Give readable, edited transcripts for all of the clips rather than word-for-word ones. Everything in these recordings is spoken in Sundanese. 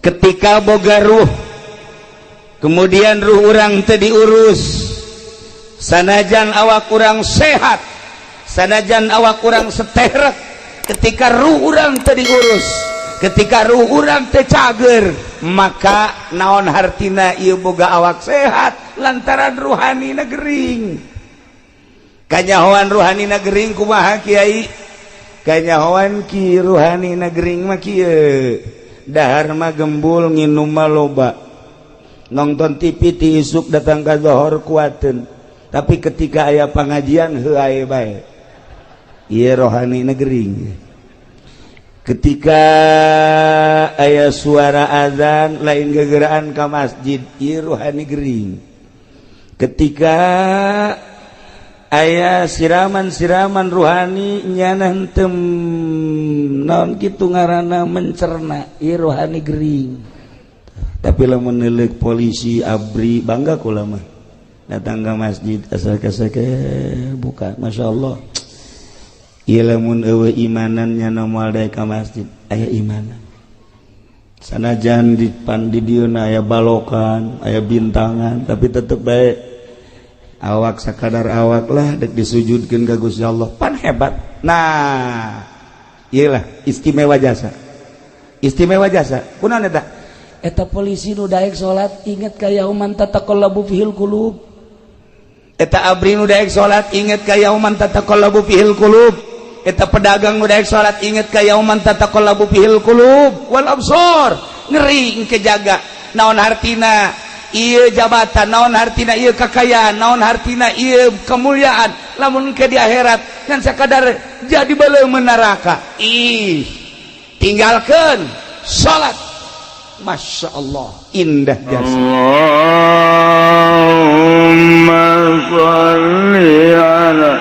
ketika boga ruh kemudian ruh urang teu diurus, sanajan awak urang sehat, sanajan awak urang seterek, ketika ruh urang teu diurus, ketika ruh urang teu cager, maka naon hartina ieu boga awak sehat lantaran ruhanina gering. Kanyahoan ruhanina gering kumaha Kiai? Kanyahoan ki ruhanina gering mah kieu, dahar mah gembul, nginum mah loba, nonton TV ti isuk datang ka zohor kuateun, tapi ketika aya pangajian heuh aya bae. Ieu rohanina gering. Ketika aya suara azan lain gegeraan ka masjid, ieu rohani gering. Ketika aya siraman-siraman ruhani nyana henteu naon kitu ngaranna mencerna, ieu rohani gering. Tapi lamun neuleuk polisi ABRI bangga kula mah datang ka masjid asal kasake buka masyaallah. Ieu lamun eueuh imanan nyana moal daek ka masjid aya imanan. Sanajan di dieuna aya balokan, aya bintangan, tapi tetep bae awak sakadar awak lah dek disujudkeun ka Gusti Allah pan hebat. Nah ieu lah istimewa jasa, istimewa jasa kunaon eta? Eta polisi nu daek salat inget ka yauman tataqallabu fihil qulub, eta abri nu daek salat inget ka yauman tataqallabu fihil qulub, eta pedagang nu daek salat inget ka yauman tataqallabu fihil qulub wal absar. Ngeri engke jaga naon hartina ieu jabatan, naon hartina ieu kakayaan, naon hartina ieu kemuliaan, lamun ke di akhirat ngan sakadar jadi beuleum neraka. Ih, tinggalkeun salat, masya Allah indah jasa. Allahumma sholli ala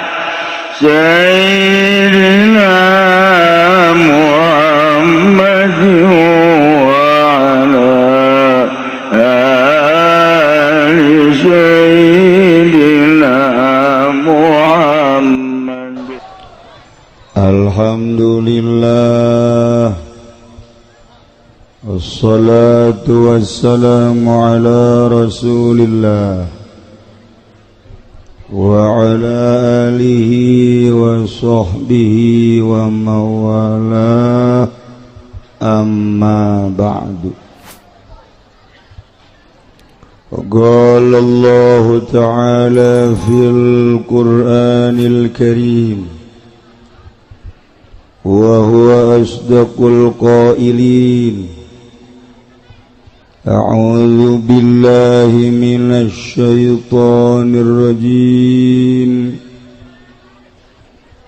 sayyidina Muhammad wa ala ali sayyidina Muhammad. Alhamdulillah, wassalatu wassalamu ala rasulillah wa ala alihi wa sahbihi wa mawala, amma ba'du. Qala Allah ta'ala fil Qur'anil Karim wa huwa asdaqul qailin. A'udzu billahi minasy syaithanir rajim.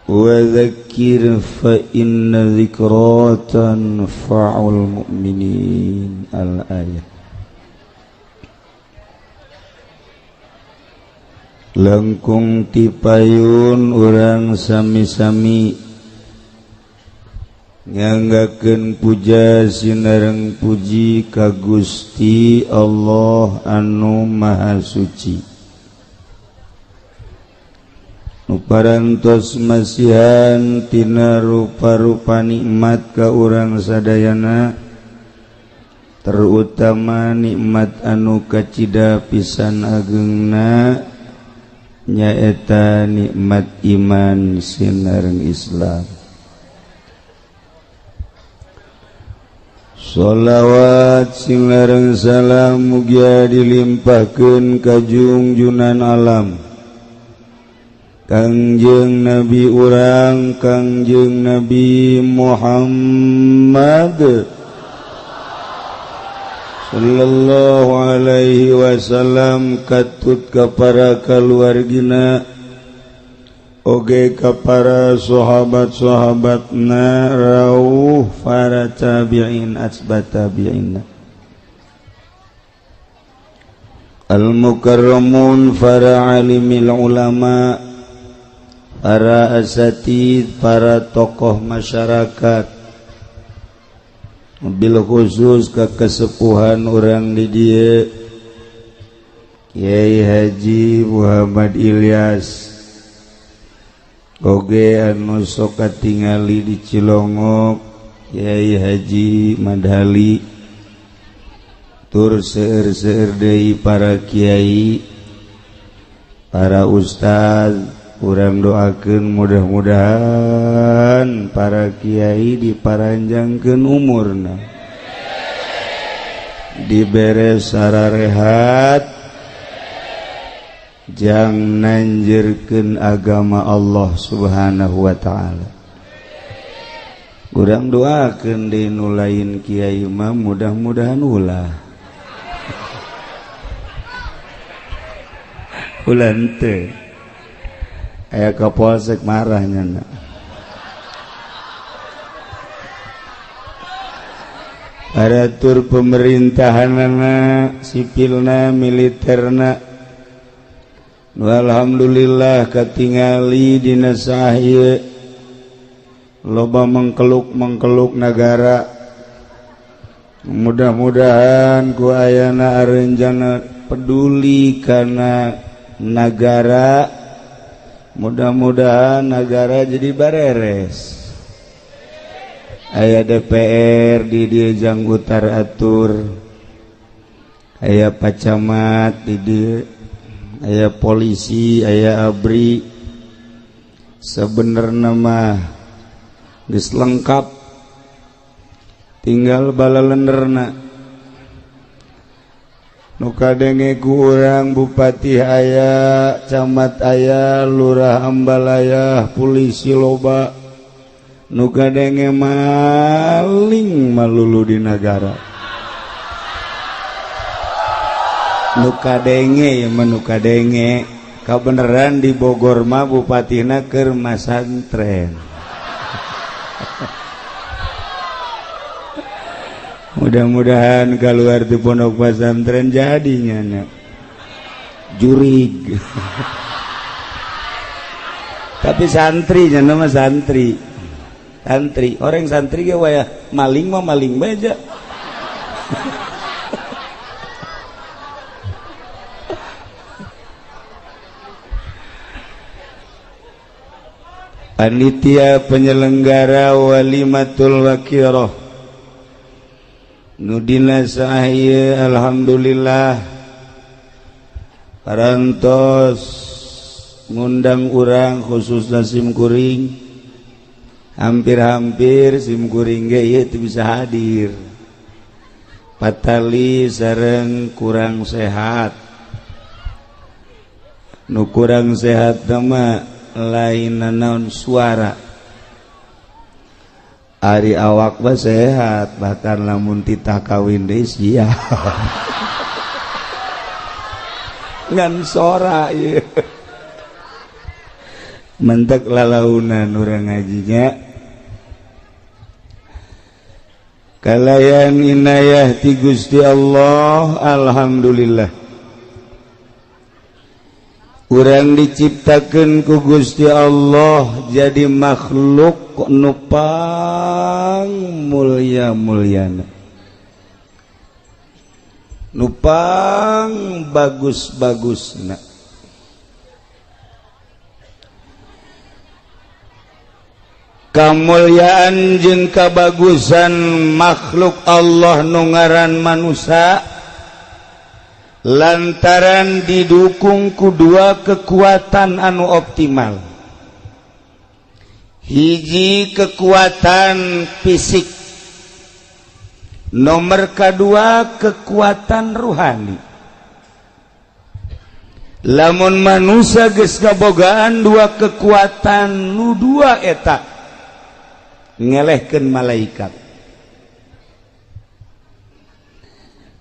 Wa dzakkir fa inna dzikra tanfa'ul mu'minin. Al-ayat. Langkung tipayun urang sami-sami nganggakeun puja sinareng puji ka Gusti Allah anu Maha Suci, nu parantos masihan tina rupa-rupa nikmat ka urang sadayana, terutama nikmat anu kacida pisan ageungna nyaeta nikmat iman sinareng Islam. Sholawat sinareng salam mugia dilimpahkeun ka junjunan alam Kangjeng Nabi urang Kangjeng Nabi Muhammad sallallahu alaihi wasallam, katut ka para kaluargina oge ka para sahabat-sahabatna, rawuh para tabi'in atsba tabi'in, al-mukarramun para alimil ulama, para asatid, para tokoh masyarakat, bil khusus ka kesepuhan urang di dieu Kiai Haji Muhammad Ilyas, oge anu sok katingali di Cilongok Kiai Haji Madhali, tur seueur-seueur deui para kiai, para ustaz, urang doakeun mudah-mudahan para kiai diparanjangkeun umurna, dibere sararehat, jang nanjeurkeun agama Allah Subhanahu wa ta'ala. Urang doakeun deui nu lain kiai mah mudah-mudahan ulah. Ulah henteu. Aya kapolsek marahnya na. Aratur pemerintahanna, sipilna, militerna, nu alhamdulillah katingali dina saha loba mengkeluk negara. Mudah-mudahan ku ayana areunjana peduli kana negara, mudah-mudahan negara jadi bareres. Aya DPR di dieu jang utar atur, aya pacamat di dieu, aya polisi, aya abri, sebenarnya mah geus lengkap, tinggal balalenderna. Nu kadenge ku urang bupati aya, camat aya, lurah ambal aya, polisi loba. Nu kadenge maling malulu di negara. Nu kadenge ya nu kadenge, kabeneran di Bogor mah bupatina keur masantren. Mudah-mudahan keluar di pondok pesantren jadinya jurig. Tapi santri nya nama santri orang santri ge waya maling mah maling baja. Panitia penyelenggara walimatul wakirah nudina sahaya alhamdulillah parantos ngundang urang khususna simkuring, hampir-hampir simkuring ge ieu teu bisa hadir, patali sareng kurang sehat. Nu kurang sehat mah lain naon suara, ari awak mah sehat, bahkan lamun titah kawin deui sia ngan sora ieu mentek lalaunan urang ngajinya. Kalayan inayah ti Gusti Allah, alhamdulillah urang diciptakeun ku Gusti Allah jadi makhluk nupang mulia-mulyana, nupang bagus-bagusna. Kamulyaan jeung kabagusan makhluk Allah nu ngaran manusia lantaran didukung ku dua kekuatan anu optimal. Hiji kekuatan fisik, nomor kedua kekuatan ruhani. Lamun manusia geus kabogaan dua kekuatan nu dua eta ngelehkeun malaikat.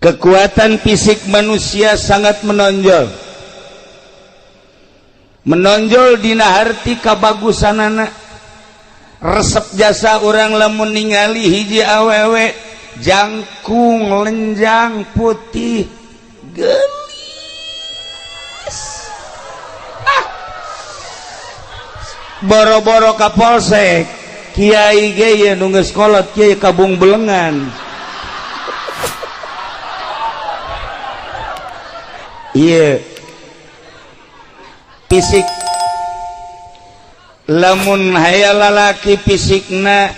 Kekuatan fisik manusia sangat menonjol dina harti kabagusanana. Resep jasa orang lamun ningali hiji awewe jangkung lenjang putih gelis, boro-boro ka polsek kiai ge nu geus kolot kiai kabung belengan. Iya fisik, lamun hayal lalaki fisikna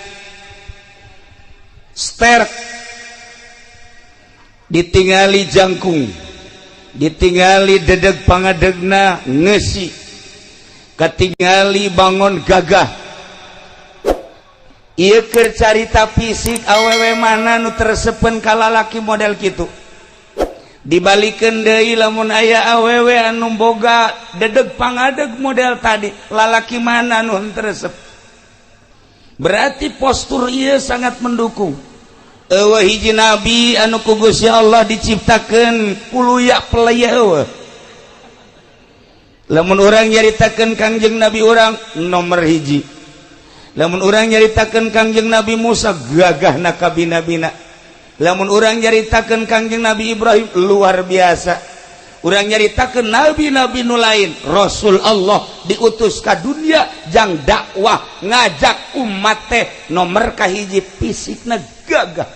sterk ditingali jangkung, ditingali dedeg pangadegna ngesi, katingali bangun gagah. Ieu keur carita fisik awewe mana nu tersepen ka lalaki model kitu. Dibalikeun deui lamun aya awewe anu boga dedeg pangadeg model tadi, lalaki mana nu teresep. Berarti postur ieu sangat mendukung. Eueuh hiji nabi anu ku Gusti Allah diciptakeun kuluya pelaya eueuh. Lamun urang nyaritakeun Kangjeng Nabi urang nomor hiji. Lamun urang nyaritakeun Kangjeng Nabi Musa gagahna kabina-bina. Lamun urang nyaritakeun Kangjeng Nabi Ibrahim luar biasa. Urang nyaritakeun nabi-nabi nu lain, Rasul Allah diutus ka dunia jang dakwah ngajak umat teh nomor kahiji fisikna gagah.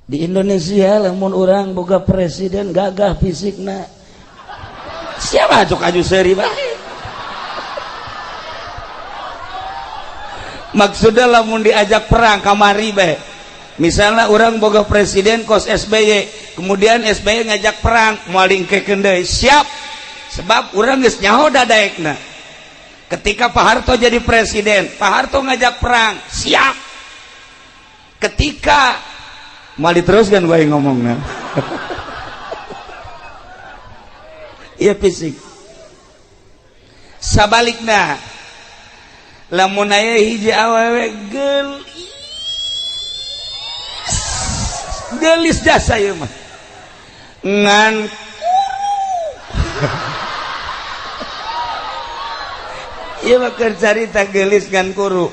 Di Indonesia lamun urang boga presiden gagah fisikna. Siapa cok aju seri bae. Maksudnya lamun diajak perang kamari bae. Misalnya orang boga presiden kos SBY, kemudian SBY ngajak perang, moal diengkekeun deui, siap. Sebab urang geus nyaho dadaekna. Ketika Pak Harto jadi presiden, Pak Harto ngajak perang, siap. Ketika moal diteruskan bae ngomongna. Iya fisik. Sabalikna, lamun aya hiji awewe gelis jasa ieu mah. Ngan ieu mah keur carita gelis ngan kuru.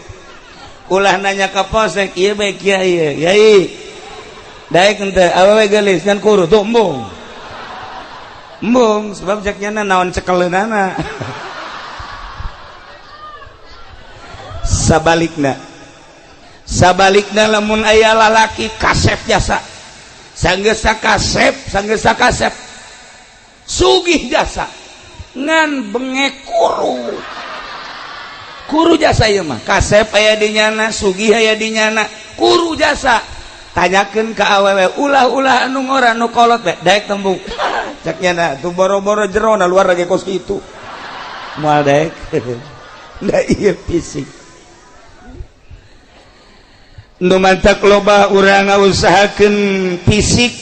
Ulah nanya ka posek, ieu bae kiai, yai. Daek henteu awewe gelis ngan kuru tuh embung. Embung sebab ceknya naon cekeleunana. Sabalikna lamun aya lalaki kasep jasa, sanggesa kasep sugih jasa ngan bengek kuru jasa ieu mah. Kasep aya di nyana, sugih aya di nyana, kuru jasa. Tanyakeun ka awewe, ulah anu ngora nu kolot we, daek tembung. Cek nyana tuh boro-boro jero na luar lagi kos kitu. Moal daek. Da ieu fisik. Nu mantak loba urang ngausahakeun fisik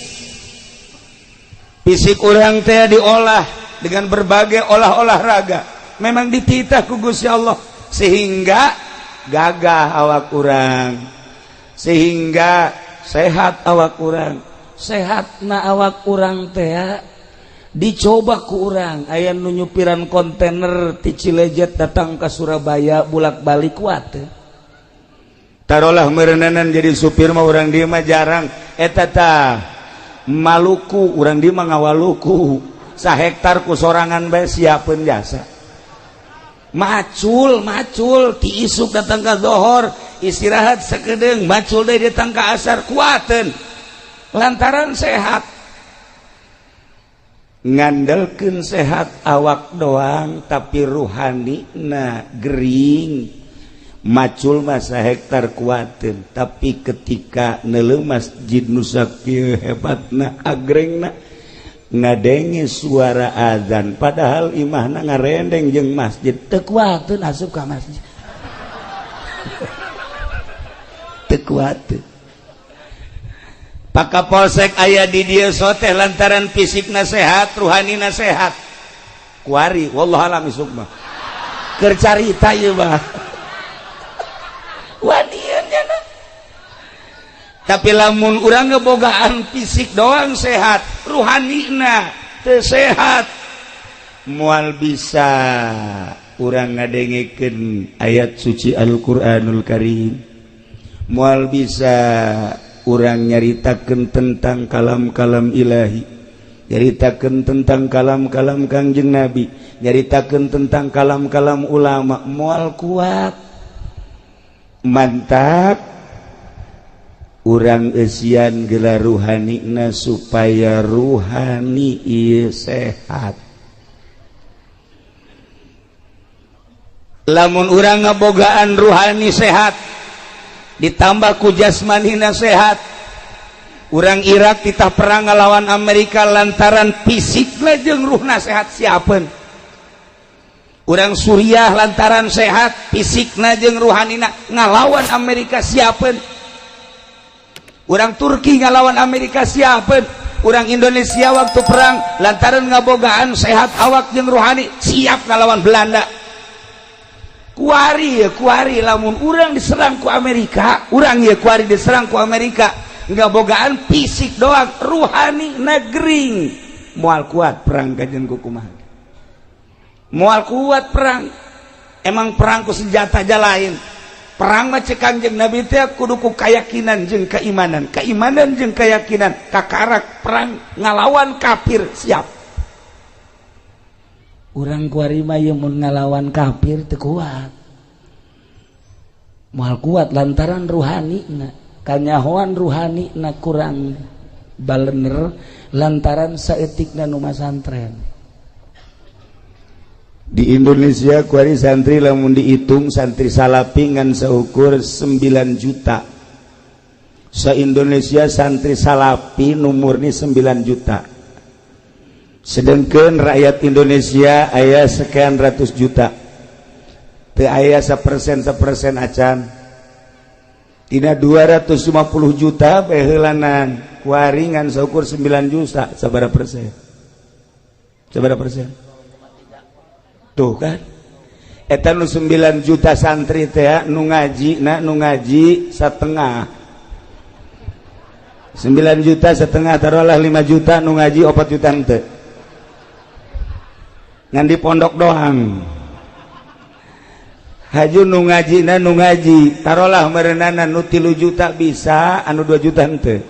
urang teh diolah dengan berbagai olahraga. Memang dititah ku Gusti Allah sehingga gagah awak urang, sehingga sehat awak urang. Sehatna awak urang teh dicoba ku urang. Aya nu nyupiran kontainer ti Cilejet datang ka Surabaya bolak-balik kuat teh. Taruhlah merendanan jadi supir mah urang dieu mah jarang eta tah Maluku, urang dieu mah ngawaluku. Sahektar ku sorangan bae siapeun jasa. Macul ti isuk datang ka zohor, istirahat sakedeung, macul deui datang ka asar kuateun. Lantaran sehat. Ngandelkeun sehat awak doang tapi ruhanina gering. Macul masa hektar kuatin, tapi ketika neuleuh masjid nu sakieu hebatna agrengna ngadenge suara azan padahal imahna ngarendeng jeung masjid teu kuateun asup ka masjid. Teu kuateun. Pak Kapolsek aya di dieu soteh lantaran fisikna sehat, ruhanina sehat. Kuari wallahu alam isuk mah. Keur carita ieu mah. Wadiannya tapi lamun urang ngebogaan fisik doang sehat, ruhanina teu sehat. Moal bisa urang ngadengekeun ayat suci Al-Qur'anul Karim, moal bisa urang nyaritakeun tentang kalam-kalam ilahi, nyaritakeun tentang kalam-kalam Kangjeng Nabi, nyaritakeun tentang kalam-kalam ulama, moal kuat. Mantap urang eusian geula ruhanina supaya ruhani ieu sehat. Lamun urang ngabogaan ruhani sehat ditambah ku jasmanina sehat, urang Irak titah perang ngalawan Amerika lantaran fisikna jeung ruhna sehat siapeun. Urang Suriah lantaran sehat fisikna jeung ruhanina ngalawan Amerika siapeun. Urang Turki ngalawan Amerika siapeun. Urang Indonesia waktu perang lantaran ngabogaan sehat awak jeung rohani siap ngalawan Belanda. Kuari lamun urang diserang ku Amerika, urang ye kuari diserang ku Amerika, ngabogaan fisik doang, rohani nagering. Moal kuat perang kajen ku kumaha. Moal kuat perang. Emang perang ku senjata aja lain. Perang mah cek Kangjeng Nabi teh kudu ku keyakinan jeung keimanan. Keimanan jeung keyakinan kakarak perang ngalawan kafir siap. Urang kuari mah ye mun ngalawan kafir teu kuat. Moal kuat lantaran ruhanina. Kanyahoan ruhanina kurang balener lantaran saeutikna nu masantren. Di Indonesia kuari santri lamun dihitung santri salapi ngan seukur 9 juta. Sa-Indonesia santri salapi numurni 9 juta. Sedangkan rakyat Indonesia aya sekian ratus juta. Teu aya sapersen acan. Tina 250 juta behelanan kuari ngan seukur 9 juta sabaraha persen? Sabaraha persen? Tuh kan eta nu 9 juta santri teh nu ngaji setengah 9 juta setengah taruhlah 5 juta nu ngaji 4 juta teu ngan di pondok doang. Haju nu ngaji taruhlah merenana nu 3 juta bisa anu 2 juta teu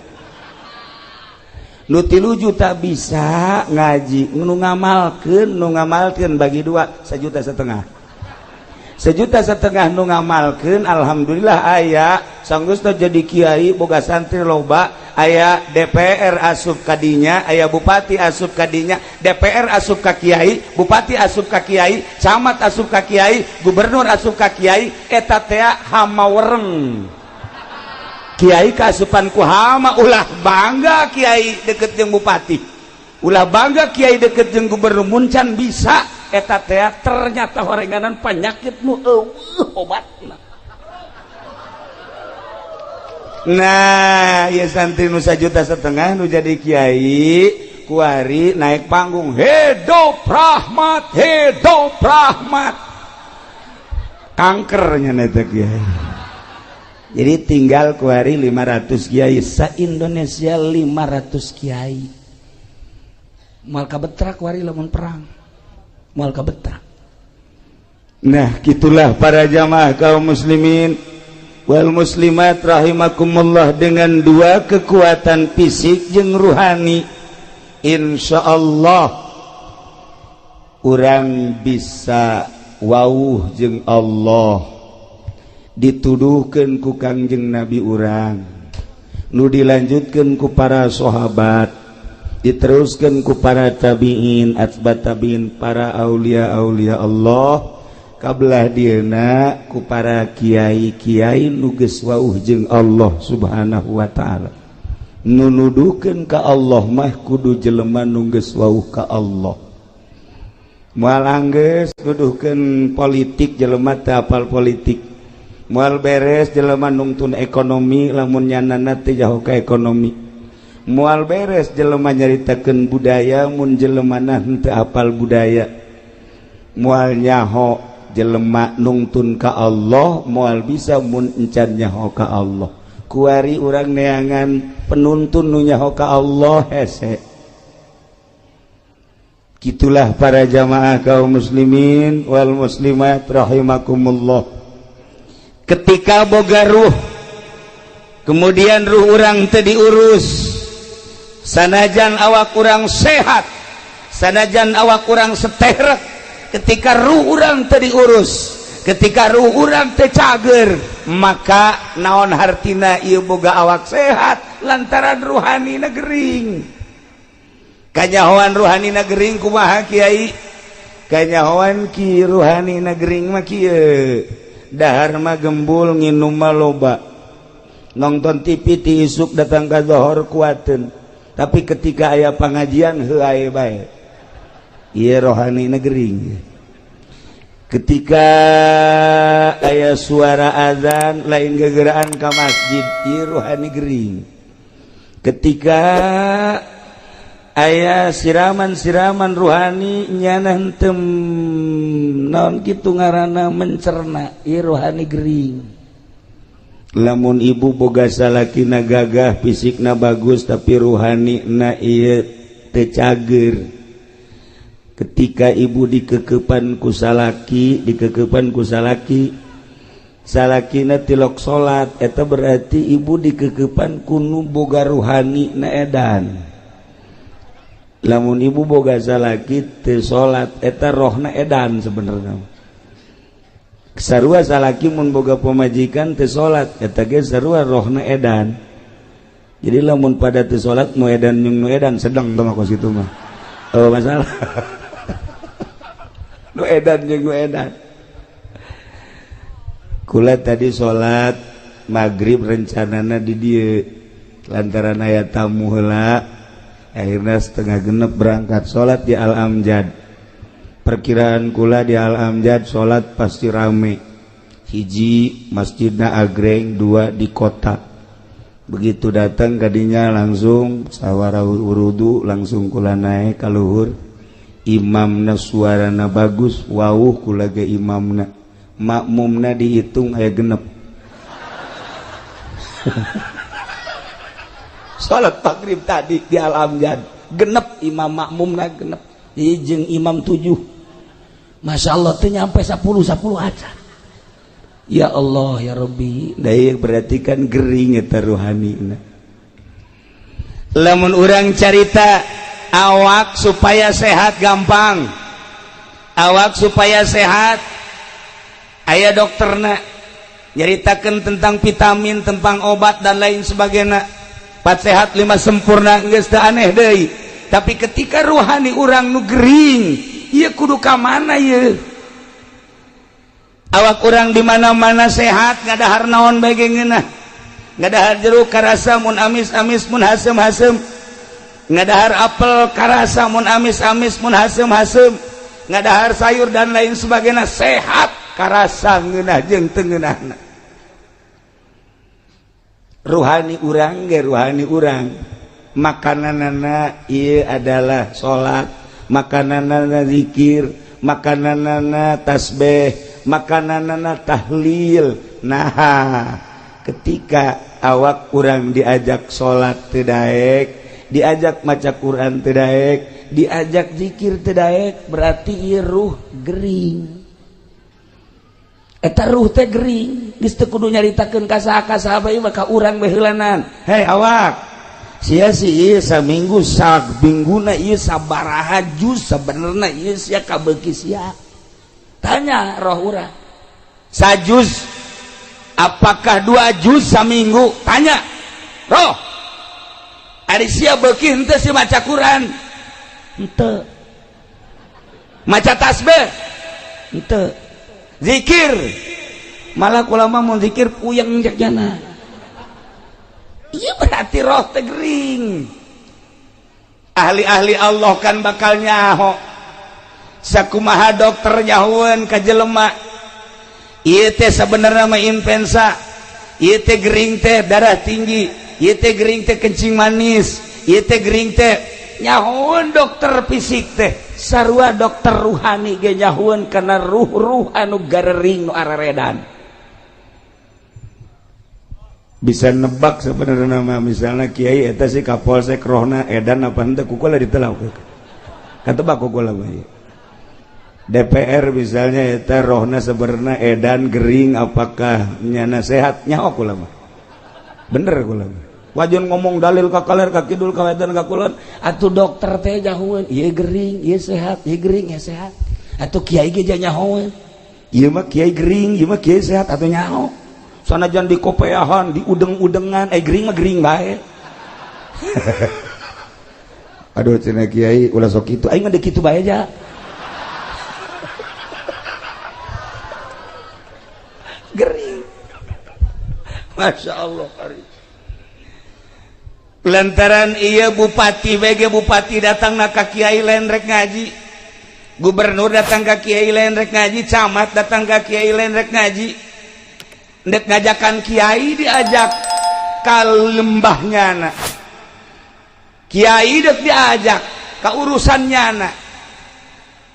nu 3 juta bisa ngaji nu ngamalkeun bagi 2 1,5 juta 1,5 juta nu ngamalkeun alhamdulillah aya sanggeusna jadi kiai boga santri loba aya DPR asup kadinya aya bupati asup kadinya DPR asup ka kiai bupati asup ka kiai camat asup ka kiai gubernur asup ka kiai eta teh hamawereng. Kiai kasupan ku hama ulah bangga kiai deket jeung bupati. Ulah bangga kiai deket jeung gubernur muncan bisa eta teh ternyata horenganan penyakit nu obatna. Nah, ieu santri nu 1,5 juta nu jadi kiai kuari naik panggung hidup rahmat kankernya eta kiai. Jadi tinggal kuari 500 kiai sa-Indonesia 500 kiai. Moal kabetrak kuari lamun perang. Moal kabetrak. Nah, gitulah para jamaah kaum muslimin wal muslimat rahimakumullah dengan 2 kekuatan fisik jeung ruhani. Insyaallah urang bisa wauh jeung Allah. Dituduhkeun ku Kangjeng Nabi urang nu dilanjutkeun ku para sahabat diteruskeun ku para tabiin atba tabiin para aulia Allah kabelah dieuna ku para kiai nu geus wauh jeung Allah subhanahu wa ta'ala. Nu nuduhkeun ka Allah mah kudu jelema nu geus wauh ka Allah. Moal anggeus nuduhkeun politik jelema teu apal politik. Moal beres jelema nungtun ekonomi lamun nyanana teh jauh ka ekonomi. Moal beres jelema nyaritakeun budaya mun jelemana henteu apal budaya. Moal nyaho jelema nungtun ka Allah moal bisa mun encan nyaho ka Allah. Kuari urang neangan penuntun nu nyaho ka Allah hese. Gitulah para jamaah kaum muslimin wal muslimat rahimakumullah. Ketika boga ruh kemudian ruh urang teu diurus sanajan awak urang sehat sanajan awak urang setehrek ketika ruh urang teu diurus ketika ruh urang teu cager maka naon hartina ieu boga awak sehat lantaran ruhanina gering. Kanyahoan ruhanina gering kumaha kiai? Kanyahoan ki ruhanina gering mah kieu dahar mah gembul nginum mah loba nonton TV ti isuk datang ka zuhur kuateun tapi ketika aya pengajian heuh aya bae ieu rohani negering ketika aya suara azan lain gegeraan ka masjid ieu rohani gering ketika aya siraman-siraman rohani nyana henteu naon kitu ngaranna mencerna ieu rohani gering lamun ibu boga salakina gagah fisikna bagus tapi rohani na ieu teu cager ketika ibu dikekepan ku salaki salakina tilok salat eta berarti ibu dikekepan kunu boga rohani na edan lamun ibu boga salaki teu salat eta rohna edan sebenarnya sarua salaki mun boga pamajikan teu salat eta ge sarua rohna edan jadi lamun pada teu salat nu edan jeung nu edan sedang tong kos kitu mah oh masalah nu edan jeung nu edan kula tadi salat maghrib rencanana di dieu lantaran aya tamu heula akhirna setengah genep berangkat salat di Al Amjad perkiraan kula di Al Amjad salat pasti rame hiji masjidna agreng dua di kota begitu datang kadinya langsung sawara wurudu langsung kula naik ka luhur imamna suarana bagus wawuh kula ge imamna makmumna dihitung aya genep salat maghrib tadi di Al Amjad genep imam makmumna genep jeung imam 7 Masya Allah teu nyampe 10 aja ya Allah ya Rabbi daya berarti kan gering eta rohanina lamun urang carita awak supaya sehat gampang awak supaya sehat aya dokterna nyaritakeun tentang vitamin tentang obat dan lain sebagainya 4 sehat 5 sempurna geus teu aneh deui tapi ketika rohani urang nu gering ieu kudu ka mana ieu awak urang di mana-mana sehat ngadahar naon bae ge ngeunah ngadahar jeruk karasa mun amis-amis mun hasem-hasem ngadahar apel karasa mun amis-amis mun hasem-hasem ngadahar sayur dan lain sebagainya sehat karasa ngeunah jeung teu ngeunahna rohani urang ge rohani urang makananana ieu adalah salat makananana zikir makananana tasbih makananana tahlil nah ketika awak urang diajak salat teu daek diajak maca Quran teu daek diajak zikir teu daek berarti ieu ruh gering eta ruh teh gering geus teu kudu nyaritakeun ka saha bae maka urang baheulanan hei awak sia si saminggu samingguna ieu sabaraha juz sabenerna ieu sia kabeuki sia tanya roh urang sajuz apakah 2 juz saminggu tanya roh ari sia beuki henteu si maca Quran henteu maca tasbih henteu zikir malah ulama mun zikir puyeng jagjana iya berarti roh teh gering ahli-ahli Allah kan bakal nyaho sakumaha dokter nyahoeun ka jelema ieu teh sabenerna mah influenza ieu teh gering teh darah tinggi ieu teh gering teh kencing manis ieu teh gering teh nyahoeun dokter fisik teh sarua dokter ruhani ge nyahoeun kana ruh-ruh anu garering nu araredan bisa nebak sebenarnya nama misalnya kiai eta si kapolsek rohna edan apa henteu kukula ditelau katebak kukula bae DPR misalnya eta rohna sebenarnya edan gering apakah nyana sehat nyaho kula mah bener kula mah wajan ngomong dalil ka kaler ka kidul ka wetan ka kulon atuh dokter teh nyahoeun ieu gering ieu sehat ieu gering ieu sehat atuh kiai ge nyahoeun ieu mah kiai gering ieu mah kiai sehat atuh nyaho sanajan di kopeahan di udeng-udengan gering mah gering bae aduh cenah kiai ulah sok kitu aing mah deuk kitu bae aja gering Masya Allah. lantaran iya bupati BG bupati datang ka Kiai lain rek ngaji, gubernur datang ka Kiai lain rek ngaji, camat datang ka Kiai lain rek ngaji, ndek ngajakan Kiai diajak ka lembahnya na, Kiai dek diajak ka urusannya na,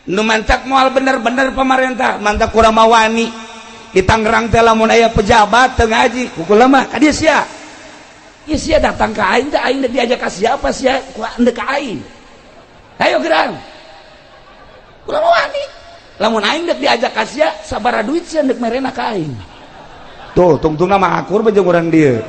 nu mantak moal bener-bener pemerintah, mantak kurang mawani di Tangerang teh lamun aya pejabat teu ngaji, kukula mah ka dieu sia. Ya sia datang ke aing teh aing diajak ka siapa sia ku endek ka aing. Ayo gerang. Kurang wani. Lamun aing dek diajak ka sia sabaraha duit sia endek merena ka aing. Tuh, tungtungna mah akur jeung urang dieu.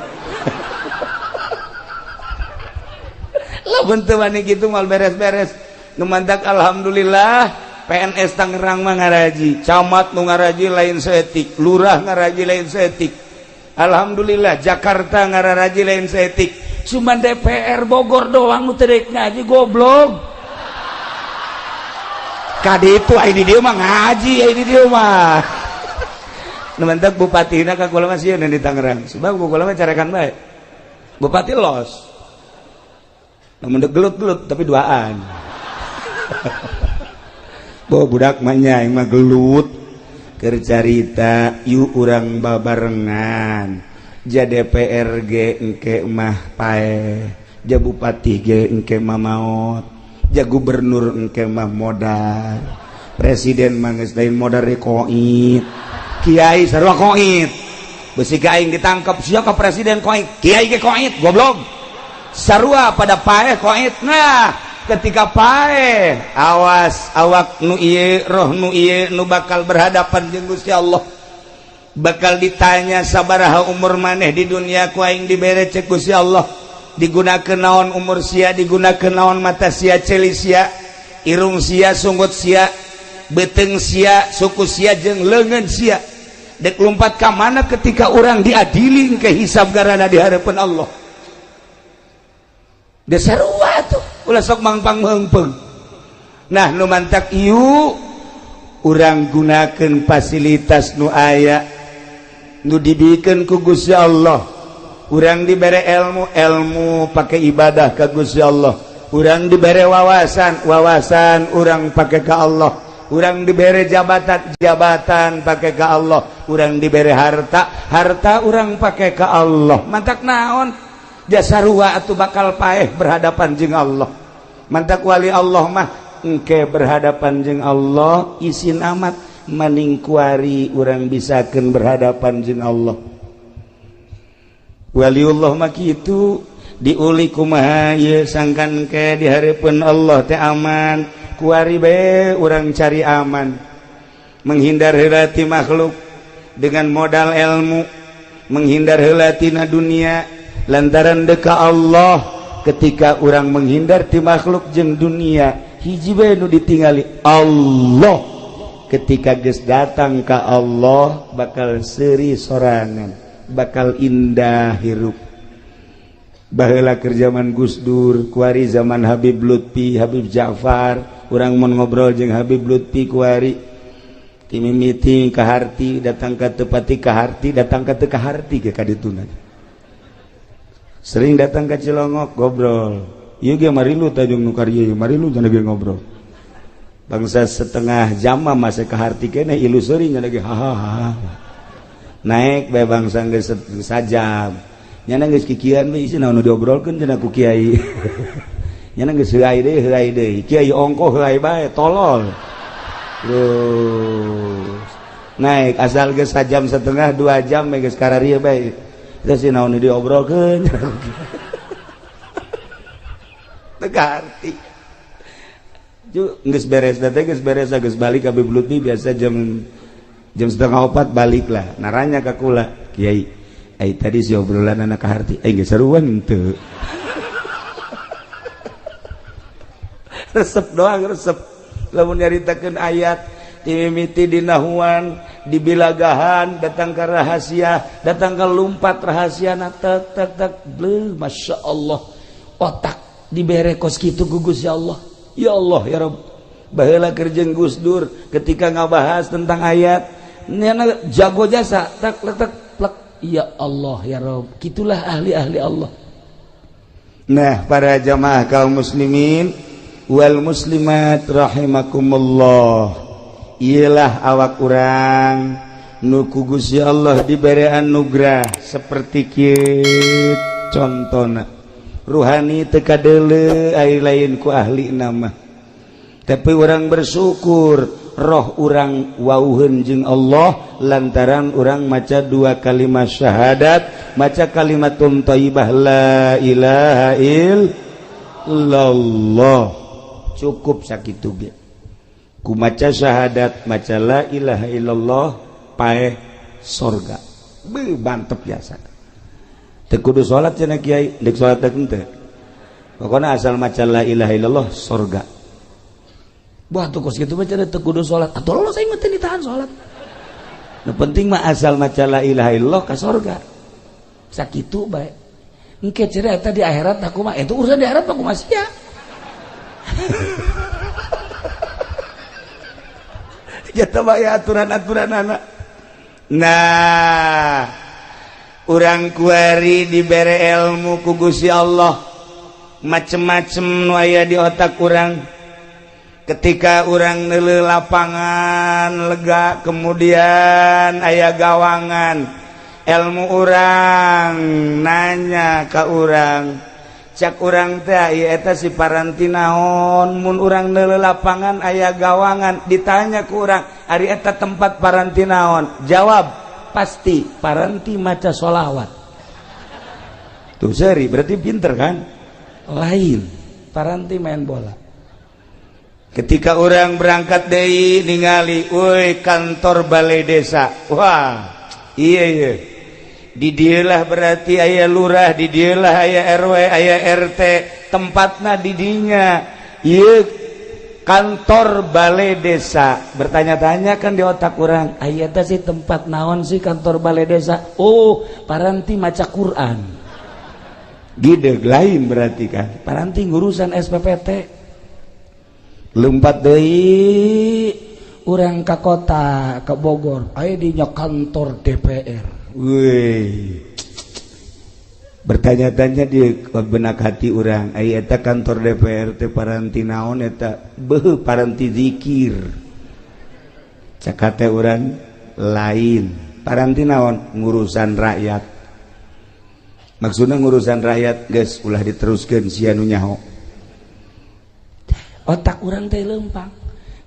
Lamun teu wani kitu mal beres-beres. Nu mantak alhamdulillah PNS Tangerang mah ngaraji, camat nu ngaraji lain seetik, lurah ngaraji lain seetik. Alhamdulillah Jakarta ngararaji lain seetik, cuma DPR Bogor doang nu teu deuk ngaji goblok. Kadi itu ini dia mah ngaji, ini dia mah. Nu mentek bupatina ka kula mah sieun di Tangerang. Sebab kula mah carekan bae. Bupati los. Namun dek gelut-gelut tapi duaan. Bo budak mah nya mah gelut. Keur carita yuk urang babarengan ja DPR ge engke mah pae, ja bupati ge engke mah maot, ja gubernur engke mah modal, presiden mah geus lain modal koit, kiai sarua koit, beusi ka aing ditangkap sia ka presiden koit, kiai ge koit goblok, sarua pada pae koit. Nah ketika pae awas awak nu ieu roh nu ieu nu bakal berhadapan jeung Gusti Allah, bakal ditanya sabaraha umur maneh di dunia ku aing dibere cek Gusti Allah, digunakeun naon umur sia, digunakeun naon mata sia, celi sia, irung sia, sunggut sia, beuteung sia, suku sia jeung leungeun sia, dek lumpat ka mana ketika urang diadili ke hisab garana di hareupeun Allah. Desarua tuh ulah sok mangpang meungpeung. Nah nu mantak ieu urang gunakeun fasilitas nu aya nu dibikeun ku Gusti Allah. Urang dibere ilmu pake ibadah ka Gusti Allah. Urang dibere wawasan urang pake ka Allah. Urang dibere jabatan pake ka Allah. Urang dibere harta urang pake ka Allah. Mantak naon? Jasarua atuh bakal paeh berhadapan jeung Allah. Mantak wali Allah mah engke berhadapan jeung Allah isin amat maning kuari urang bisakeun berhadapan jeung Allah. Waliullah mah kitu diuli kumaha ieu sangkan ke di hareupeun Allah teh aman, kuari bae urang cari aman. Menghindar heula ti makhluk dengan modal ilmu, menghindar heula tina dunia lantaran deka Allah. Ketika orang menghindar ti makhluk jeung dunia hiji bae nu ditingali Allah, ketika geus datang ka Allah bakal seuri sorangan, bakal indah hirup. Baheula keur zaman Gus Dur, kuari zaman Habib Lutfi, Habib Ja'far, urang mun ngobrol jeung Habib Lutfi kuari ti mimiti ka harti datang ka teu pati ka harti, datang ka teu ka harti ke kadituna. Sering datang ke Cilongok ngobrol, ieu ge marilu tajung nu karya ieu marilu cenah ge ngobrol. Bangsa setengah jam mah masih ka harti keneh ilu seuring cenah ge hahaha. Naik bae bangsa geus sajam. Nyana geus kikian we isi naon nu diobrolkeun cenah ku kiai. Nyana geus heuai deui, kiai ongko heuai bae tolol. Terus naik asal geus sajam setengah 2 jam we geus kararieu bae. Terus si naon diobrolkeun teu arti ju geus beres teh geus balik ka Habib Lutfi biasa jam 3:30 balik lah naranya ka kula kiai ai tadi si obrolan anak ka harti ai geus saruan teu resep doang resep lamun nyaritakeun ayat dimimiti dinahuan di bilagahan datang ke rahasia, datang ke lumpat rahasia tak bleh, masya Allah otak dibere kos kitu ku Gusti Allah. Ya Allah ya Rabb, baheula keur jeung Gus Dur ketika ngabahas tentang ayat nyana jago jasa tak plek. Ya Allah ya Rabb, kitulah ahli-ahli Allah. Nah, para jamaah kaum muslimin wal muslimat rahimakumullah, ialah awak urang nu ku Gusti Allah diberi anugerah seperti kieu contona ruhani teu kadeuleu ai lain ku ahli nama, tapi urang bersyukur roh urang wauheun jeung Allah lantaran urang maca dua kalimat syahadat, maca kalimatun thayyibah la ilaha illallah, cukup sakitu ge ku maca syahadat, maca la ilaha illallah paeh sorga. Beuh mantep biasa. Teu kudu salat cenah kiai, deuk salat teh henteu. Pokona asal maca la ilaha illallah sorga. Wah tuh kos gitu baca teu kudu salat. Atuh Allah saya teu ditahan salat. Nu penting mah asal maca la ilaha illallah ka sorga. Sakitu bae. Engke cenah eta di akhirat aku mah itu urusan di akhirat aku masih ya. Jata bae aturan-aturan anak. Nah, urang kuari dibere ilmu ku Gusti Allah macem-macem nu aya di otak urang. Ketika urang neuleuh lapangan lega, kemudian aya gawangan, ilmu urang nanya ka urang, cak urang teh ieu eta si paranti naon mun urang neuleuh lapangan aya gawangan, ditanya ku urang ari eta tempat paranti naon, jawab pasti paranti maca sholawat. Tuh seri berarti pinter kan? Lain paranti main bola. Ketika orang berangkat deui ningali euy kantor balai desa, wah iya di dieulah berarti aya lurah, di dieulah aya RW, aya RT, tempatna di dinya ieu kantor balai desa. Bertanya-tanya kan di otak orang, aya teh si tempat naon sih kantor balai desa? Oh paranti maca Quran. Gideg lain berarti kan paranti ngurusan SPPT. Lumpat deui urang ka kota ka Bogor, aya dinya kantor DPR. Weuy. Bertanya-tanya di benak hati urang, aya eta kantor DPR teh paranti naon eta? Beuh paranti zikir. Caka teh urang lain. Paranti naon? Ngurusan rakyat. Maksudna ngurusan rakyat geus ulah diteruskeun sia nu nyaho. Otak urang teh leumpang.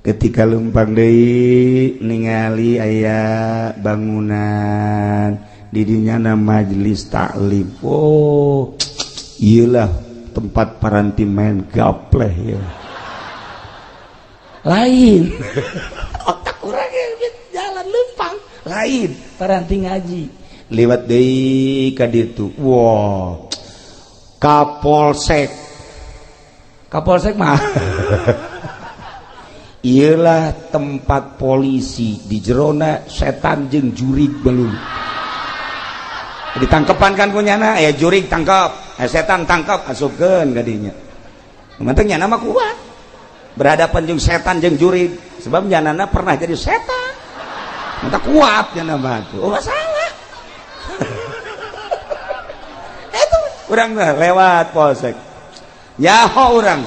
Ketika leumpang deui ningali aya bangunan di dinyana majelis taklim. Oh, iyalah tempat paranti main gapleh ya. Lain. Otak urang jalan leumpang. Lain paranti ngaji. Liwat deui ka ditu. Wow. Kapolsek. Kapolsek mah ialah tempat polisi di jerona setan jeung jurig belum ditangkepan kan kunyana aya jurig tangkap, setan tangkap asupkeun ka dinya. Manteng nyana mah kuat berhadapan jeung setan jeung jurig sebab nyanana pernah jadi setan. Mantap kuat nyana mah tuh. Oh salah. Itu urang lewat polsek. Nyaho orang.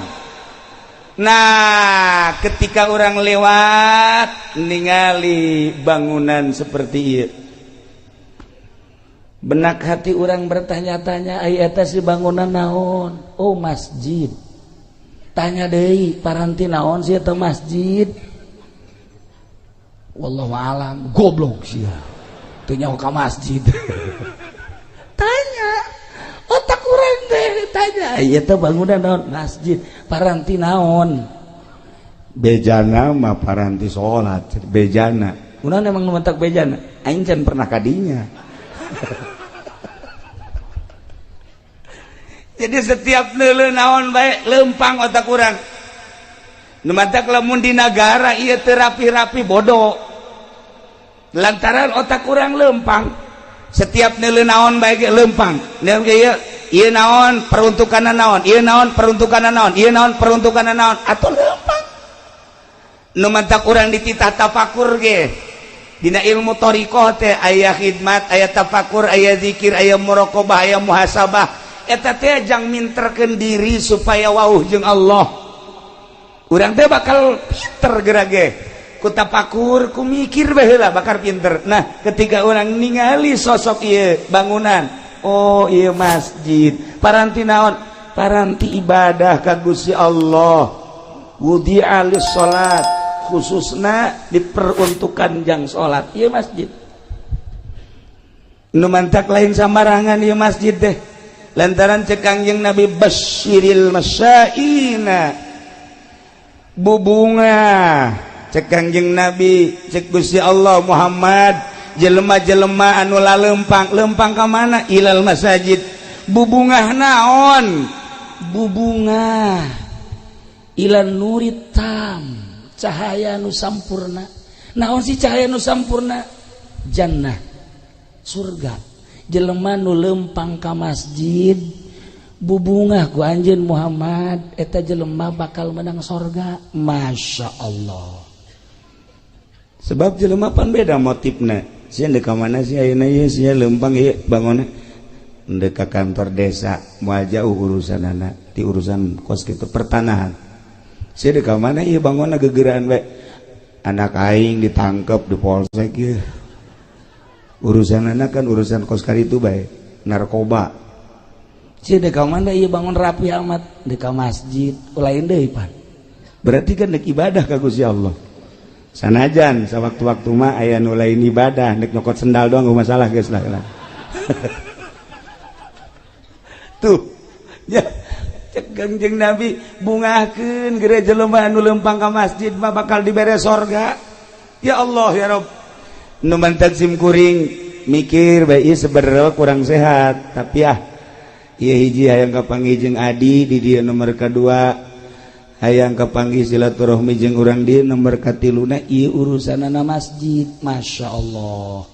Nah, ketika orang lewat ningali bangunan seperti ieu, benak hati orang bertanya-tanya, aya eta si bangunan naon? Oh, masjid. Tanya deui, paranti naon sih eta masjid? Wallahu alam, goblok sia. Teu nyaho ka masjid. Tanya otak urang teh tanya, ieu teh bangunan naon? Masjid. Paranti naon? Bejana mah paranti salat, bejana. Unaon emang nu mentak bejana? Aing can pernah kadinya. Jadi setiap neuleuh naon bae leumpang otak urang. Nu mentak lamun di nagara ieu teu rapi-rapi bodoh. Lantaran otak urang leumpang. Setiap neuleuh naon bae ge leumpang. Neuleuh ieu ieu naon peruntukanna naon, ieu naon peruntukanna naon, ieu naon peruntukanna naon, atuh leumpang. Nu mantak urang dititah tafakur ge dina ilmu thariqah teh aya khidmat, aya tafakur, aya zikir, aya muraqabah, aya muhasabah. eta teh jang minterkeun diri supaya wauh jeung Allah. Urang teh bakal pinter gerage ku tapakur ku mikir bae heula bakal pinter. Nah ketika orang ningali sosok ieu bangunan, oh ieu masjid paranti naon, paranti ibadah ka Gusti Allah. Wudi'a lis salat, khususna diperuntukkan jang salat ieu masjid. Nu mantak lain samarangan ieu masjid teh lantaran cek Kangjeng Nabi basyiril masyaina bubunga cek Kangjeng Nabi cek Gusti Allah Muhammad jelema-jelema anu lempang ka mana ilal masajid bubungah naon bubunga ilan nuritam cahaya nu sampurna. Naon si cahaya nu sampurna? Jannah, surga. Jelema nu lempang ka masjid bubungah ku anjeun Muhammad eta jelema bakal menang surga. Masya Allah. Sebab jelema pan beda motifna. Sia deuk ka mana sih ayeuna ieu sia lempang ieu bangunna deuk ka kantor desa moal jauh urusanana ti urusan kos kitu pertanahan. Sia deuk ka mana ieu bangunna gegeuraan we anak aing ditangkep di polsek ieu. Urusanana kan urusan kos karitu bae narkoba. Sia deuk ka mana ieu bangun rapi amat deuk ka masjid lain deui pan. Berarti kan deuk ibadah ka Gusti Allah. Sanajan sawaktu-waktu mah aya nu lain ibadah nek nyokot sendal doang gak masalah geus lah. Tuh. Ya. Cek Kangjeng Nabi bungahkeun gereja jelema anu lempang ka masjid mah bakal dibere sorga. Ya Allah ya Rabb. Nu mantan sim kuring mikir bae ieu sebenarnya kurang sehat, tapi ieu hiji hayang kapanggih jeung Adi di dieu nomor kedua, hayang kapanggih silaturahmi jeung urang di nomor katiluna ieu urusanana masjid. Masya Allah.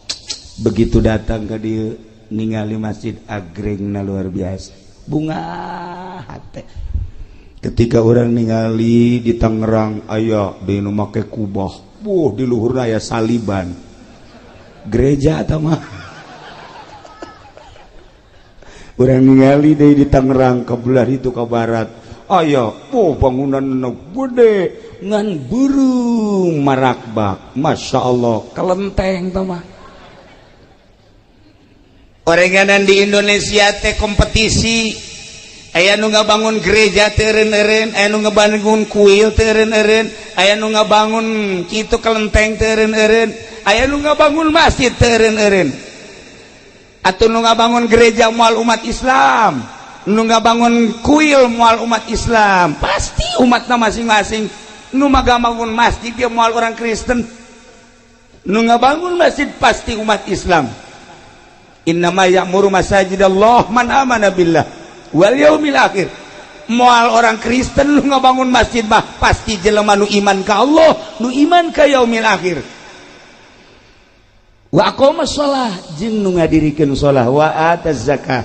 Begitu datang ke dieu ningali masjid agrengna luar biasa. Bunga hate ketika orang ningali di Tangerang aya di nu make kubah di luhurna aya saliban gereja eta mah orang ningali deui di Tangerang kabelah itu ka barat aya bangunan nu gede ngan burung marakbak. Masya Allah kelenteng teh mah. Orenganan di Indonesia teh kompetisi aya nu ngabangun gereja teu eureun-eureun, aya nu ngabangun kuil teu eureun-eureun, aya nu ngabangun kitu kelenteng teu eureun-eureun, aya nu ngabangun masjid teu eureun-eureun. Atuh nu ngabangun gereja moal umat Islam, nu ngabangun kuil moal umat Islam, pasti umatna masing-masing. Nu ngabangun masjid dia moal orang Kristen, nu ngabangun masjid pasti umat Islam. Innama ya'muru masajidallah man amana billah wal yaumil akhir. Moal orang Kristen lu ngabangun masjid mah pasti jelema nu iman ka Allah, nu iman ka yaumil akhir. Wa aqamas shalah jeung nu ngadirikeun shalah wa ataz zakah.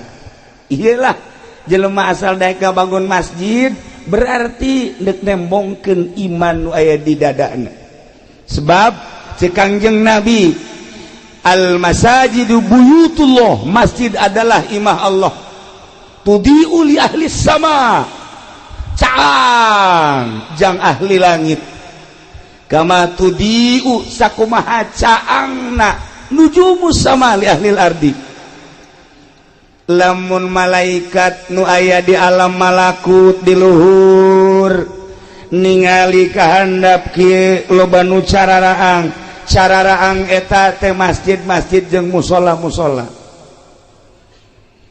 Iyalah jelema asal daek ngabangun masjid berarti deuk nembongkeun iman nu aya di dadana. Sebab cek Kangjeng Nabi al-masajidu buyutullah, masjid adalah imah Allah. Tudi'u li ahli sama, caang jang ahli langit. Kama tudi'u sakumaha caangna nujumus sama li ahli ardi. Lamun malaikat nu aya di alam malakut di luhur ningali kahandap kieu loba nu cararaang eta teh masjid-masjid jeung musola-musola.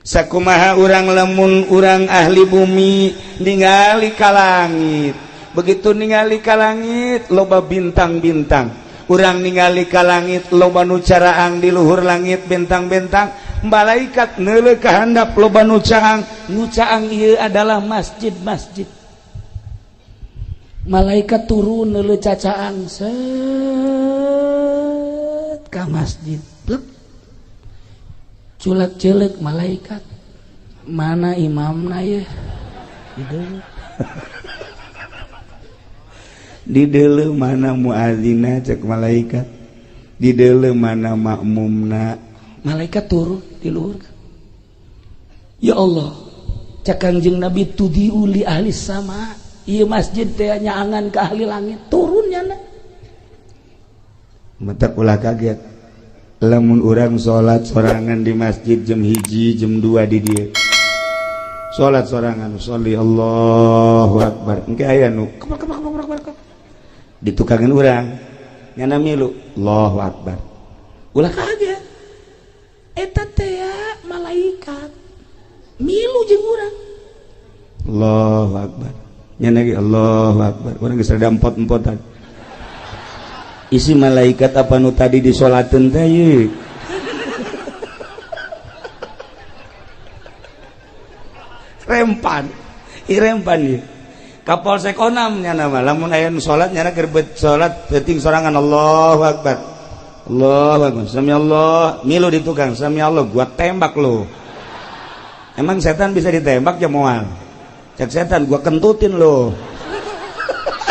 Sakumaha urang lamun urang ahli bumi ningali ka langit, begitu ningali ka langit loba bintang-bintang. Urang ningali ka langit loba nu caraang di luhur langit bintang-bintang, malaikat neuleuh ka handap loba nu caang. Nu caang ieu adalah masjid-masjid. Malaikat turun neuleuh cacaang ka masjid. Plek. Culek-culek malaikat. Mana imamna ya? Di deuleu mana muadzina cek malaikat. Di deuleu mana makmumna. Malaikat turun di luhur. Ya Allah, cak Kangjeng Nabi tudiuli ahli sama, ieu masjid teh nyaangan ka ahli langit, turunnya na. Mentak ulah kaget lamun urang salat sorangan di masjid jam 1 jam 2 di dieu salat sorangan sholli Allahu akbar engke aya nu ditukangan urang nyana milu Allahu akbar ulah kaget eta teh malaikat milu jeung urang Allahu akbar nyana ge Allahu akbar urang geus rada empot-empotan isi malaikat apa nu tadi disolateun teh ye rempan ye Kapolsek Onam nya nama lamun aya nu salat nya keur salat teuting sorangan Allahu akbar sami Allah milu di tukang sami Allah gua tembak lo emang setan bisa ditembak ya moal cek setan gua kentutin lo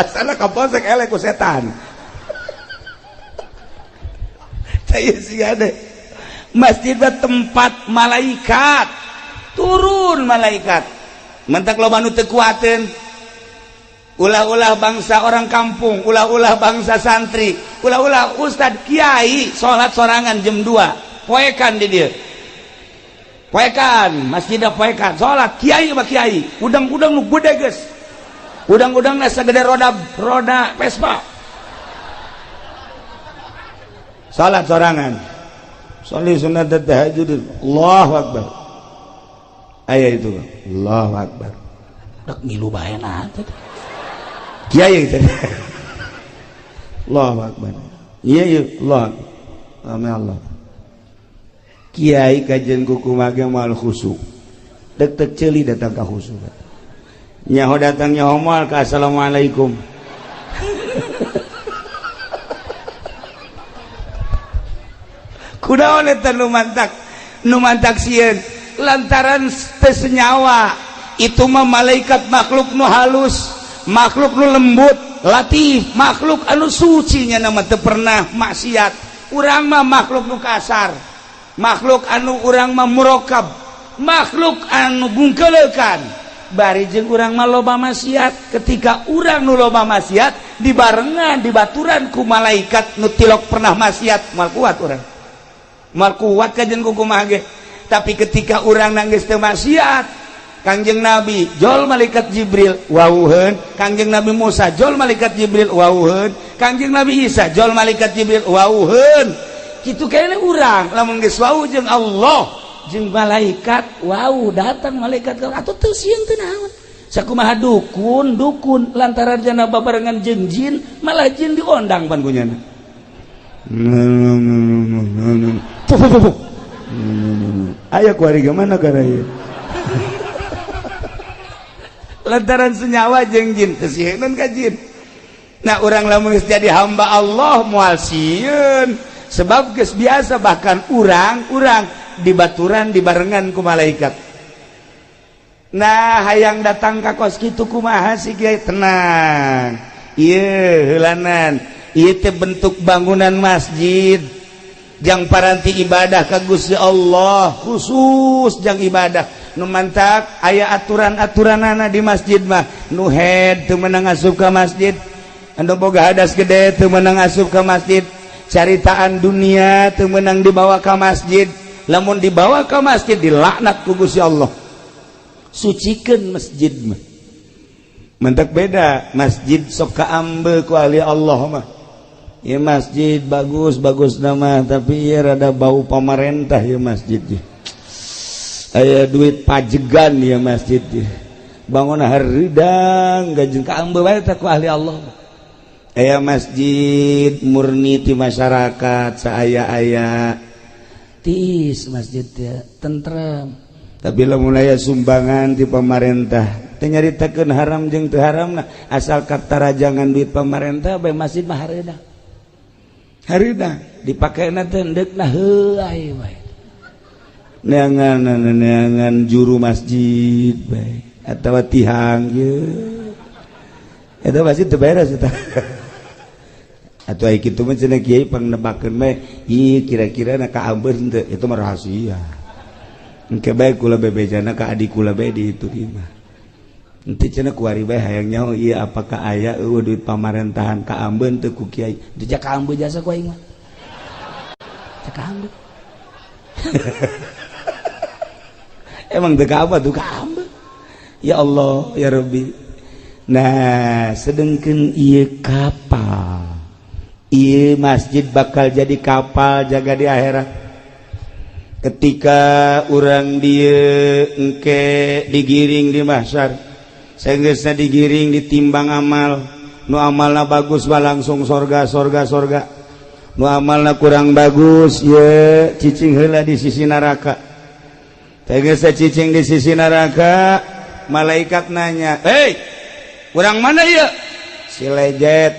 asana Kapolsek elek ku setan. Masjid tempat malaikat turun malaikat mentak loba nu teu kuateun ulah-ulah bangsa orang kampung ulah-ulah bangsa santri ulah-ulah ustad kiai salat sorangan jam 2 poekan di dieu poekan masjidna poekan salat kiai mah kiai udang-udang nu gede geus udang-udangna sagede roda Vespa salat sorangan sholli sunat tahajud Allahu akbar aya itu Allahu akbar dak milu bae na teh kiai teh Allahu akbar iya Allah amin Allah kiai kajian kumaha ge moal khusyuk dek ceuli datang ka khusyuk nyaho datang nyaho moal ka assalamualaikum kunaon eta nu mantak sieun lantaran teu senyawa itu mah malaikat makhluk nu halus makhluk nu lembut latif makhluk anu suci nya nama teu pernah maksiat urang mah makhluk nu kasar makhluk anu urang mah murokab makhluk anu bungkeulekan bari jeung urang mah loba maksiat ketika urang nu loba maksiat dibarengan dibaturan ku malaikat nu tilok pernah maksiat moal kuat urang mal kuat kajen kumaha ge tapi ketika urang nangis teu maksiat Kangjeng Nabi jol malaikat Jibril wawuheun Kangjeng Nabi Musa jol malaikat Jibril wawuheun Kangjeng Nabi Isa jol malaikat Jibril wawuheun kitu kene urang lamun geus wau jeung Allah jeung malaikat wau datang malaikat atuh teu sieun teu naon sakumaha dukun lantaran jana babarengan jeung jin malah jin diondang pan ku nyana ayah kuari gimana karaya lantaran senyawa jeung jin kesieun ka jin nah urang lamun geus jadi hamba Allah moal sieun sebab geus biasa bahkan urang dibaturan dibarengan ku malaikat nah hayang datang ka kos kitu kumaha si kiai tenang ieu heulanan ieu teh bentuk bangunan masjid jang paranti ibadah ka Gusti Allah khusus jang ibadah nu mantak aya aturan-aturanana di masjid mah nu head teu meunang asup ka masjid anu boga hadas gede teu meunang asup ka masjid caritaan dunia teu meunang dibawa ka masjid lamun dibawa ka masjid dilaknat ku Gusti Allah sucikeun masjid mah mantak beda masjid sok kaambe ku ahli Allah mah ya masjid bagus nama tapi ya rada bau pemerintah ya masjid ya. Aya duit pajegan ya masjid ya. Bangun haridang gajeng kaambe wae teh ku ahli Allah. Aya masjid murni ti masyarakat saaya-aya tiis masjid ya tentrem. Tapi lamun aya sumbangan ti pemerintah teu nyaritakeun haram jeung teu haramna asal katarajangan duit pemerintah bae masjid mah hareudang. Harida dipakaina teh endekna heuai wae neangan juru masjid bae atawa tihang ye eta masjid teu beres eta atuh aya kitu mah cenah kiai pang nebakeun mah ieu kira-kira na kaambeun teu eta mah rahasia engke bae kula bebejana ka adik kula bae di itu imah henteu cenah ku ari bae hayang nyaho ieu apakah aya duit pamarentahan ka ambeun teu ku kiai dijak ka ambeun jasa ku aing mah cak ka ambeun emang teu ka apa tuh ka ambeun ya Allah ya Rabbi. Nah sedengkeun ieu kapal ieu masjid bakal jadi kapal jaga di akhirat ketika urang dieu engke digiring di mahsyar saenggeusna digiring ditimbang amal nu amalna bagus mah langsung sorga nu amalna kurang bagus ye cicing heula di sisi neraka saenggeusna cicing di sisi neraka malaikat nanya hei urang mana ieu si Lejet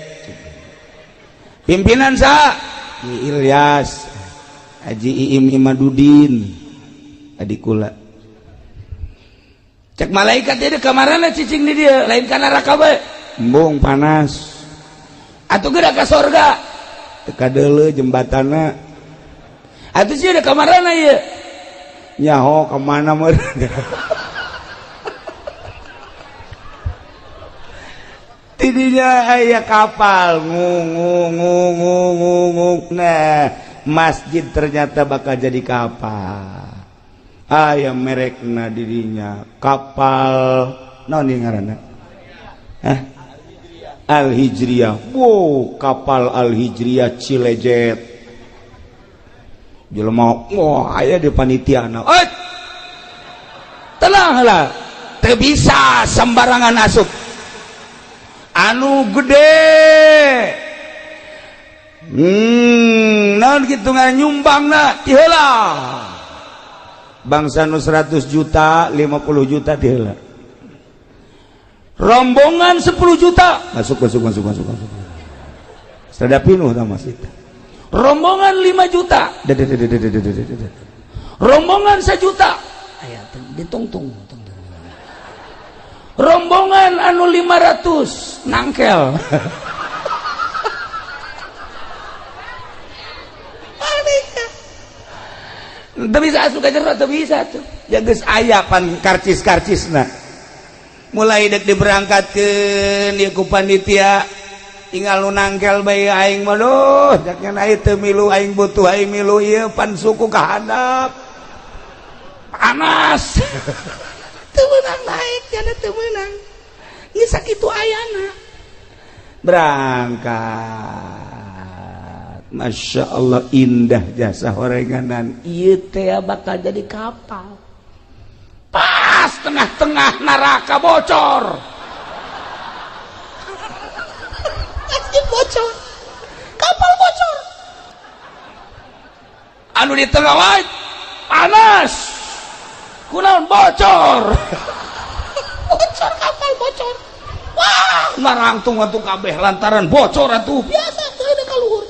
pimpinan saha Ki Ilyas Haji Iim Imadudin adik kula cek malaikat dia kamarana cicing di dia lain ka neraka bae embung panas atuh geura ka sorga teu kadeuleu jembatanna atuh sia da kamarana ieu nyaho ka mana meureun tidinya aya kapal ngung nah masjid ternyata bakal jadi kapal aya merekna dirinya kapal naon ieu ngaranna Al-Hijriyah wow kapal Al-Hijriyah Cilejet jelema wah aya di panitiana tenang lah teu bisa sembarangan asup anu gede naon kitu nganyumbangna ti heula bangsa nu 100 juta 50 juta ti heula rombongan 10 juta masuk sada pinuh tah masjid rombongan 5 juta rombongan 1 juta aya ditungtung rombongan anu 500 nangkel teu bisa asup ka jero teu bisa tuh ya geus aya pan karcis-karcisna mulai dek diberangkatkeun ieu ku panitia tinggal nu nangkel bae aing mah duh jakna aya teu milu aing butuh aing milu ieu pan suku ka handap panas teu meunang naik jana teu meunang ieu sakitu ayana berangkat Masya Allah indah jasa horenganan ieu teh bakal jadi kapal pas tengah-tengah neraka bocor masjid bocor kapal bocor anu di tengah wae panas kunaon bocor bocor kapal bocor wah narangtung atuh kabeh lantaran bocor atuh biasa teu ada kaluhur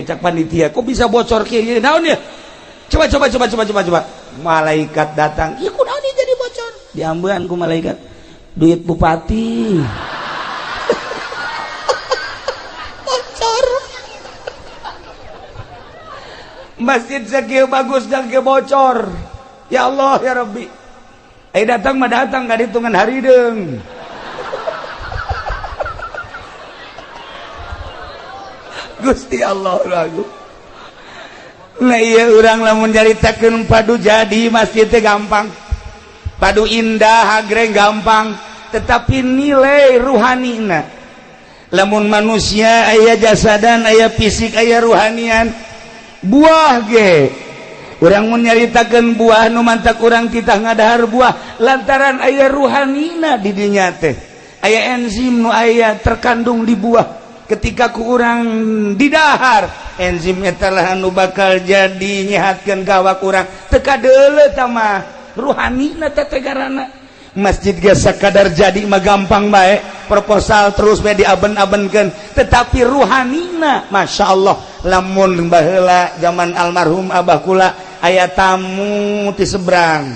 cak panitia kok bisa bocor kieu naon ya coba malaikat datang ieu kunaon ieu jadi bocor diambean ku malaikat duit bupati bocor masjid sakieu bagus dan ke bocor ya Allah ya Rabbi datang mah datang gak dihitungan harideung Gusti Allah lagu nah iya urang lamun nyaritakeun padu jadi masjid teh gampang padu indah hagreng gampang tetapi nilai ruhanina lamun manusia aya jasadan aya fisik aya ruhanian buah ge urang mun nyaritakeun buah nu mantak urang titah ngadahar buah lantaran aya ruhanina di dinya teh aya enzim nu aya terkandung di buah ketika ku urang didahar enzim eta lah anu bakal jadi nyehatkeun ka awak urang teu kadeuleu tah mah ruhanina teh tegarana masjid ge sakadar jadi mah gampang bae proposal terus bae diaben-abenkeun tetapi ruhanina masyaallah lamun baheula zaman almarhum abah kula aya tamu ti seberang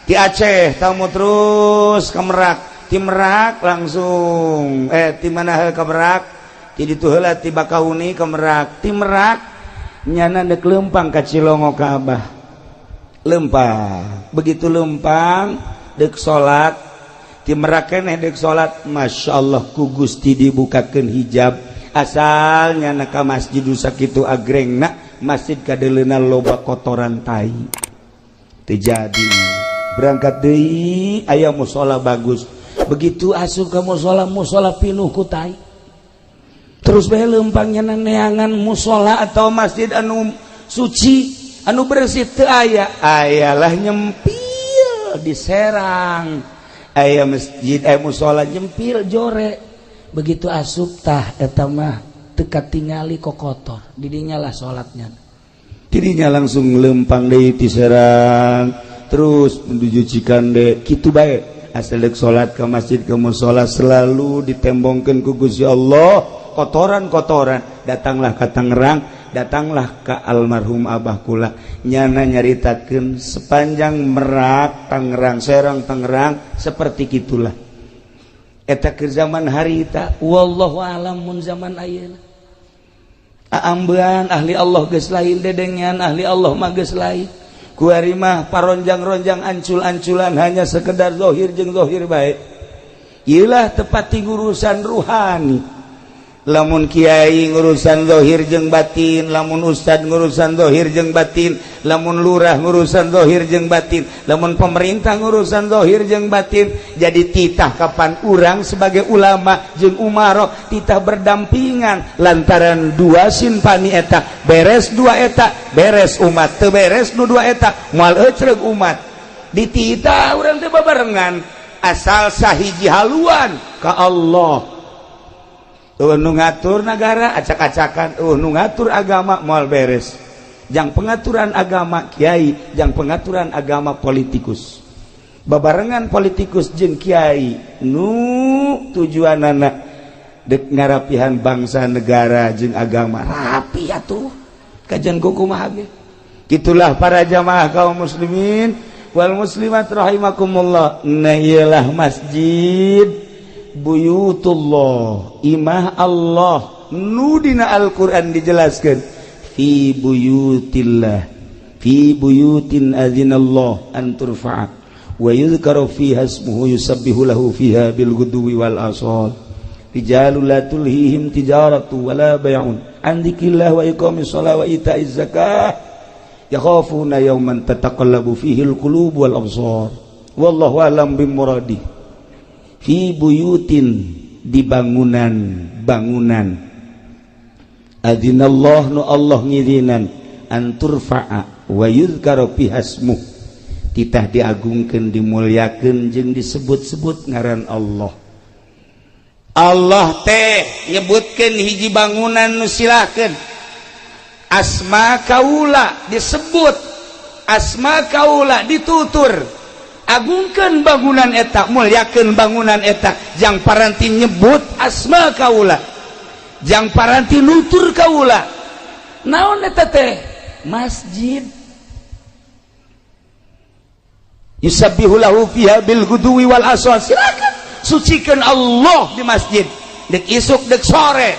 ti Aceh tamu terus ka Merak ti Merak langsung ti mana ka Merak ti ditu heula ti Bakauni ka Merak ti Merak nyana deuk leumpang ka Cilongo ka abah lempang begitu lempang dek salat ti merakeneh dek salat Masya Allah ku Gusti dibukakeun hijab asalnya ka masjid sakitu agrengna masjid kadeleuna loba kotoran tai terjadi berangkat deui aya mushola bagus begitu asup ka mushola pinuh ku tai terus bae lempangnya neangan mushola atau masjid anu suci anu bersih teu aya ayalah nyempil diserang aya masjid mushola nyempil jore begitu asup tah eta mah teu katingali kokotor didinya lah salatnya didinya langsung lempang deui diserang terus menuju Cikande kitu bae asal dek salat ka masjid ka mushola selalu ditembongkeun ku Gusti Allah kotoran-kotoran datanglah ke Tangerang datanglah ke almarhum abah kula nyana nyaritakeun sepanjang Merak Tangerang Serang Tangerang seperti gitulah eta ke zaman harita wallahu alam mun zaman ayeuna aambean ahli Allah geus lain dedengan ahli Allah mah geus lain kuari mah paronjang-ronjang ancul-anculan hanya sekedar zahir jeung zahir bae ieu lah tepati urusan ruhani lamun kiai ngurusan zahir jeung batin lamun ustad ngurusan zahir jeung batin lamun lurah ngurusan zahir jeung batin lamun pemerintah ngurusan zahir jeung batin jadi titah kapan urang sebagai ulama jeung umaro titah berdampingan lantaran dua simpani eta beres dua eta beres umat teu beres nu dua eta moal ecreug umat dititah urang teh babarengan asal sahiji haluan ka Allah nu ngatur negara acak-acakan nu ngatur agama moal beres jang pengaturan agama kiai jang pengaturan agama politikus babarengan politikus jeung kiai nu tujuanana dek ngarapihan bangsa negara jeung agama rapi atuh kajian kumaha ge gitulah para jamaah kaum muslimin wal muslimat rahimakumullah nah ialah masjid buyutullah imah Allah nu dina Al-Qur'an dijelaskeun fi buyutillah fi buyutin adzinallah an turfa'a wa yuzkaru fiha ismuhu yusabbihu lahu fiha bil ghudwi wal asal rijalul la tulhihim tijaratu wala bai'un an dzikrillah wa iqamis shalah wa ita'iz zakah yakhafuna yawman tataqallabu fihi al qulub wal absar wallahu a'lam bimuradi fi buyutin di bangunan adzinallah nu Allah ngizinan an turfa'a wa yuzkaru fiha ismuh titah diagungkeun dimulyakeun jeung disebut-sebut ngaran Allah Allah teh nyebutkeun hiji bangunan nu silahkeun asma kaula disebut asma kaula ditutur agungkeun bangunan eta mulyakeun bangunan eta jang paranti nyebut asma kaula jang paranti nutur kaula naon eta teh masjid yusabbihu lahu fiha bil ghudwi wal asal silakan sucikeun Allah di masjid dek isuk dek sore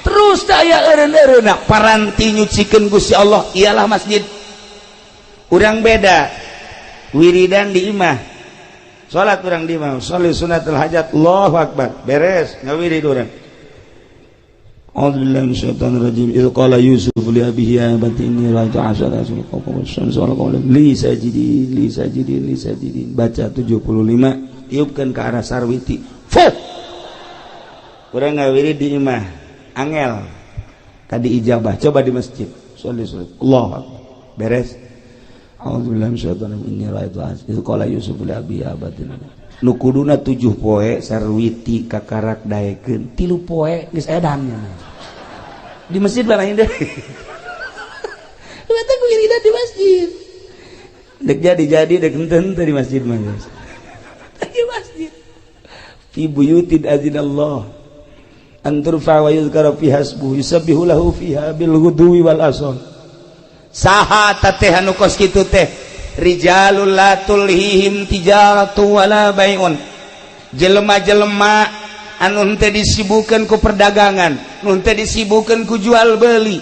terus aya eureun-eureunna paranti nyucikeun Gusti Allah ialah masjid urang beda wiridan di imah salat urang di imah sholli sunatul hajat Allahu akbar beres ngawirid urang a'udzubillahi minasyaitonir rajim idz qala yusuf li abihi ya abati inni ra'aytu asara asqakum li sajidin baca 75 tiupkeun ke arah sarwiti fuh urang ngawirid di imah angel tadi ijabah coba di masjid sholli Allahu akbar beres a'udzubillahi minasyaitonir rajim inni ra'aytu asqakum qala yusuf li abihi ya abati nu kuduna 7 poe sarwiti kakarak daekeun 3 poe geus edannya di masjid barahin deh eta ku wiridan di masjid dek jadi dek henteu di masjid mah di masjid fi buyutin adzinallah an turfa wa yuzkara fiha ismuhu yusabbihu lahu fiha bil ghudwi wal asal saha teh anu kos kitu teh rijalul la tulhihim tijaratu wala bai'un jelema-jelema anu henteu disibukkeun ku perdagangan nu henteu disibukkeun ku jual beli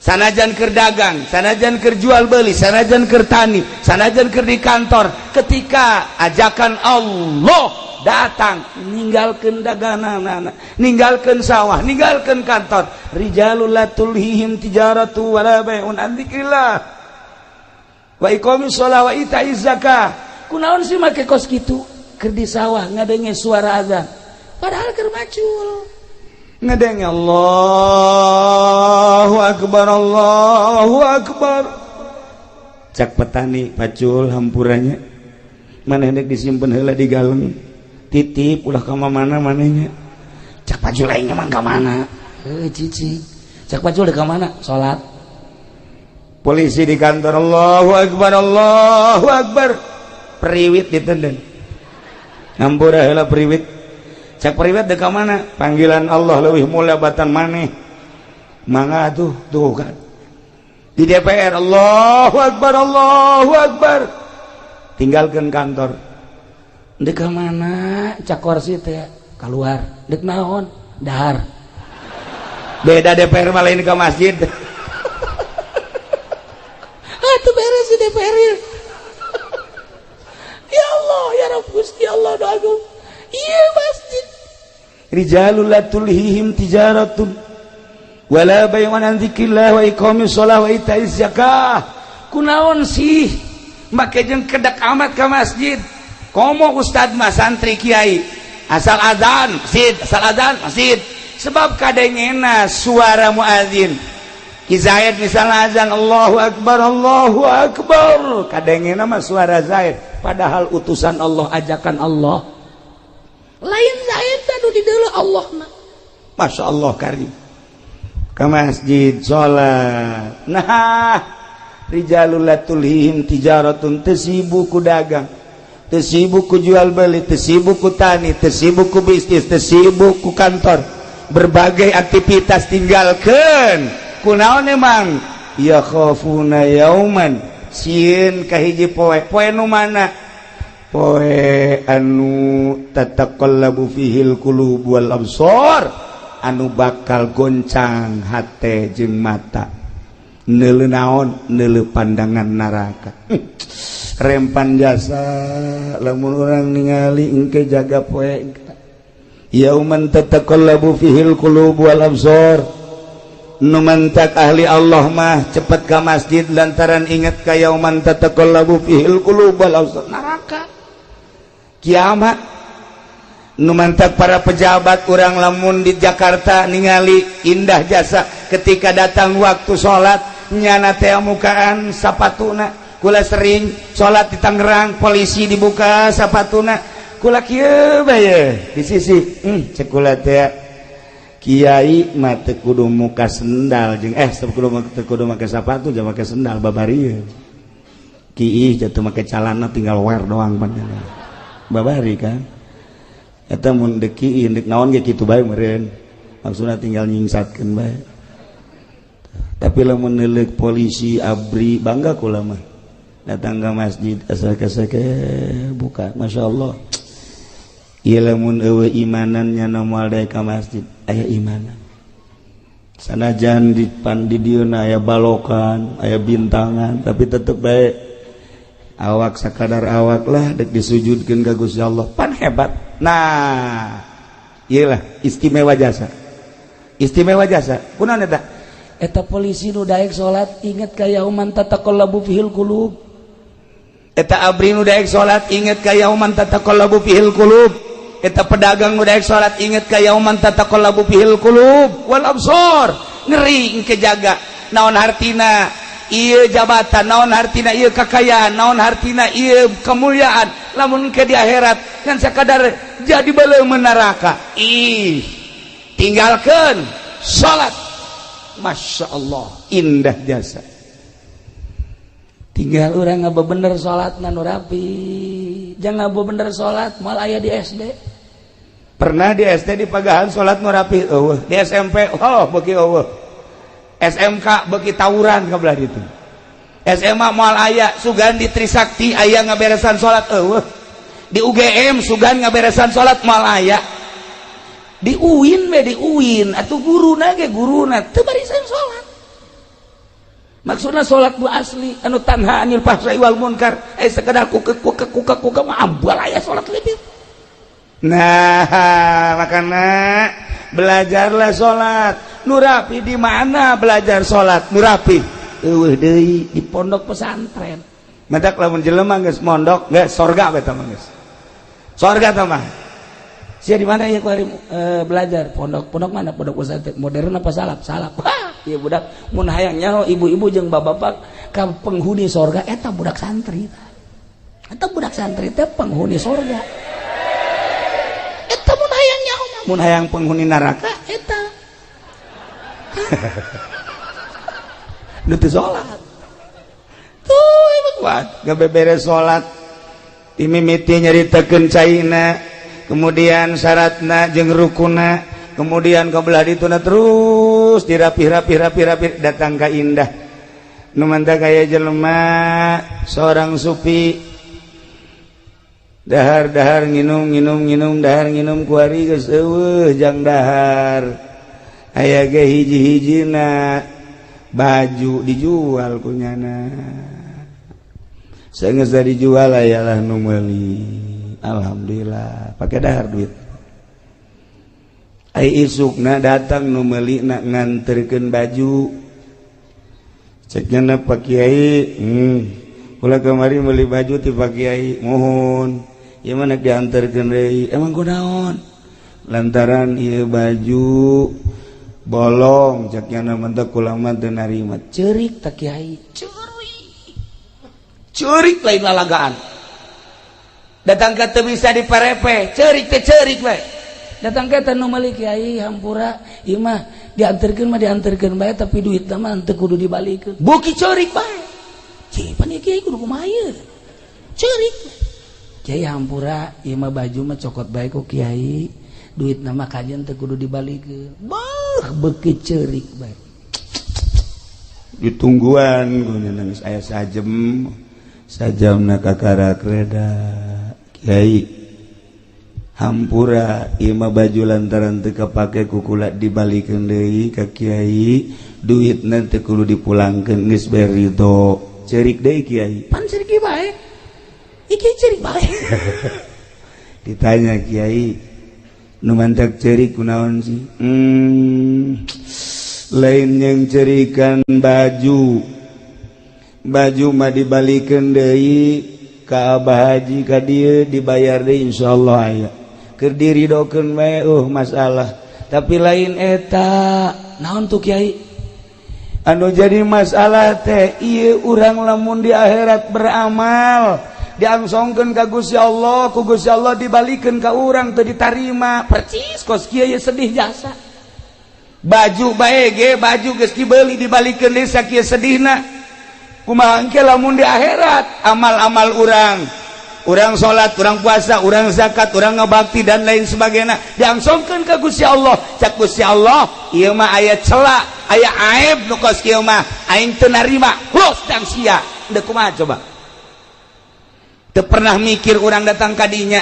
sanajan keur dagang, sanajan keur jual beli, sanajan keur tani, sanajan keur di kantor, ketika ajakan Allah datang, ninggalkeun dagangan, ninggalkeun sawah, ninggalkeun kantor. Rijalul la tulhihim tijaratu wala bai'un an dzikrillah wa iqamis shalah wa ita'iz zakah. Kunaon sih make kos kitu? Keur di sawah ngadenge suara azan, padahal keur macul ngadenge Allahu akbar, Allahu akbar. Cak petani pacul hampurannya maneh hendek disimpen heula di galeng, titip ulah ka mana manehnya. Cak pacul aing mah ka mana? Cicing. Cak pacul ka mana? Salat. Polisi di kantor, Allahu akbar, Allahu akbar. Periwit ditenden. Ngampura heula periwit. Cak periwet dek mana? Panggilan Allah leuwih mulia batan maneh. Mangga tuh kan. Di DPR, Allahu akbar, Allahu akbar. Tinggalkeun kantor. Dek mana? Cak kursi teh keluar. Dek naon? Dahar. Beda DPR mah lain ke masjid. Atuh beres di DPR. Ya Allah, ya Rabb Gusti Allah doaku. Iya masjid. Rijalul la tulhihim tijaratun wala bai'un an dzikrillah wa iqamis shalah wa ita'iz zakah. Kunaon sih make jeung kedak amat ka masjid? Komo ustad mah santri kiai asal azan masjid, asal azan masjid. Sebab kadengena suara muadzin Ki Zaid misalnya azan Allahu akbar, Allahu akbar, kadengena mah suara Zaid, padahal utusan Allah, ajakan Allah lain Zaid tadu di deuleu Allah mah. Masya Allah karim ke masjid sholat. Nah, rijalul la tulhihim tijaratun, tesibu ku dagang, tesibu ku jual beli, tesibu ku tani, tesibu ku bisnis, tesibu ku kantor, berbagai aktivitas tinggalkeun. Kunaon emang? Ya khafuna yauman, sieun ka hiji poe. Poe nu mana? Poe anu tataqallabu fihil qulub wal absar, anu bakal goncang hate jeung mata. Neuleu naon? Neuleu pandangan neraka. Rempan jasa lamun urang ningali engke jaga poe. Yauman tataqallabu fihil qulub wal absar. Nu mantak ahli Allah mah cepet ka masjid lantaran ingat ka yauman tataqallabu fihil qulub wal absar, neraka. Kiamat. Nu mantak para pejabat urang lamun di Jakarta ningali indah jasa ketika datang waktu sholat nyana teh mukaan sapatuna. Kula sering sholat di Tangerang, polisi dibuka sapatuna, kula kieu bae di sisi cek kula teh kiai mah teu kudu muka sendal jeung teu kudu make sapatu jeung make sendal babarieu. Kiih jatuh make calana tinggal wear doang panjang. Babari kan eta mun deuk kieu deuk naon ge kitu bae meureun, maksudna tinggal nyingsatkeun bae. Tapi lamun neuleuk polisi abri bangga kula mah datang ke masjid asal-asake buka, Masya Allah. Ieu lamun eueuh imanan nya moal daek ka masjid aya imanan. Sanajan di dieuna aya balokan, aya bintangan, tapi tetep bae awak sakadar awak lah dek disujudkeun ka Gusti Allah, pan hebat. Nah, iyalah istimewa jasa. Istimewa jasa. Kunaon eta? Eta polisi nu daek salat inget ka yauman tataqallabu fihil qulub. Eta abri nu daek salat inget ka yauman tataqallabu fihil qulub. Eta pedagang nu daek salat inget ka yauman tataqallabu fihil qulub wal absar. Ngeri engke jaga. Naon hartina ieu jabatan, naon hartina ieu kakayaan, naon hartina ieu kemuliaan, lamun ke di akhirat kan sakadar jadi baleung neraka. Tinggalkeun salat. Masya Allah, indah jasa. Tinggal urang ngabebener salatna nu rapi. Jangan ngabebener salat moal aya di SD. Pernah di SD di Pagahan salat nu rapi eueuh, di SMP beuki eueuh. SMK beuki tawuran kabelah ditu. SMA moal aya sugan di Trisakti aya ngaberesan salat eueuh. Di UGM sugan ngaberesan salat moal aya. Di UIN atuh guruna ge guruna teu barisan salat. maksudna salat nu asli anu tanha anil fahsya'i wal munkar sekedar kuka mah ambal aya salat leuwih. Nah makana belajarlah salat nu rapi. Di mana belajar salat nu rapi? Eueuh deui di pondok pesantren. Matak lamun jelema geus mondok geus sorga eta mah geus sorga tah mah. Sia di mana ya kuari belajar pondok mana? Pondok pesantren modern apa salap? Ieu budak mun hayang nyaho ibu-ibu jeung bapak-bapak ka penghuni sorga eta budak santri. Eta budak santri teh penghuni sorga. Eta mun hayang nyaho mun hayang penghuni neraka eta. Nu teu salat. Tuh ieu kuat gabeberes salat. Timimiti nyaritakeun caina, kemudian syaratna jeung rukunna, kemudian kabelah dituna terus dirapih datang ka indah. Nu mantap kaya jelema seorang sufi dahar nginum dahar nginum kuari geus eueuh jang dahar. Aya ge hiji-hijina baju dijual kunyana. Saenggeus dijual ayalah nu meuli. Alhamdulillah pakai dahar duit. Ai isukna datang nu meuli nak nganterkeun baju. Cekna Pak Kiai, kula kemari meuli baju ti Pak Kiai, mohon. Ieu mah nak dianterkeun deui. Emang kunaon? Lantaran ieu baju bolong cekna mentek kula mah teu narima. Ceurik tak Kiai, ceurik lain lalagaan. Datang ke teu bisa diparepe, ceurik teh ceurik we. Datang ke teh nu meuli Kiai hampura, ieu mah dianterkeun bae tapi duitna mah teu kudu dibalikeun. Buki ceurik bae. Cih, pan Kiai kudu kumaha ieu? Ceurik. Kiai hampura, ieu mah baju mah cokot bae ku Kiai, duitna mah kajen teu kudu dibalikeun. Beuki ceurik bae. Ditungguan guna nangis aya sajamna kakarak reda. Kiai hampura ieu mah baju lantaran teu kapake ku kula dibalikeun deui ka Kiai, duitna teu kudu dipulangkeun geus bae ridho. Ceurik deui Kiai. Pan ceurik bae. Iki ceurik bae. Ditanya Kiai, nu mantak ceurik kunaon sih? Lain yang cerikan baju mah dibalikeun deui ka Abah Haji ka dieu dibayar deui insyaallah aya. Keur diridokeun we masalah. Tapi lain eta, naon tuh Kiai? Anu jadi masalah teh ieu urang lamun di akhirat beramal diangsongkeun ka Gusti Allah, ku Gusti Allah dibalikeun ka urang teu ditarima. Percis kos kieu sedih jasa. Baju bae ge baju geus dibeuli dibalikeun deui sakieu sedihna. Kumaha engke lamun di akhirat amal-amal urang salat, urang puasa, urang zakat, urang ngabakti dan lain sebagainya diangsongkeun ka Gusti Allah. Cak Gusti Allah, ieu mah aya cela, aya aib nu kos kieu mah aing teu narima. Los dang sia. Deuk kumaha coba? Teu pernah mikir urang datang ka dinya.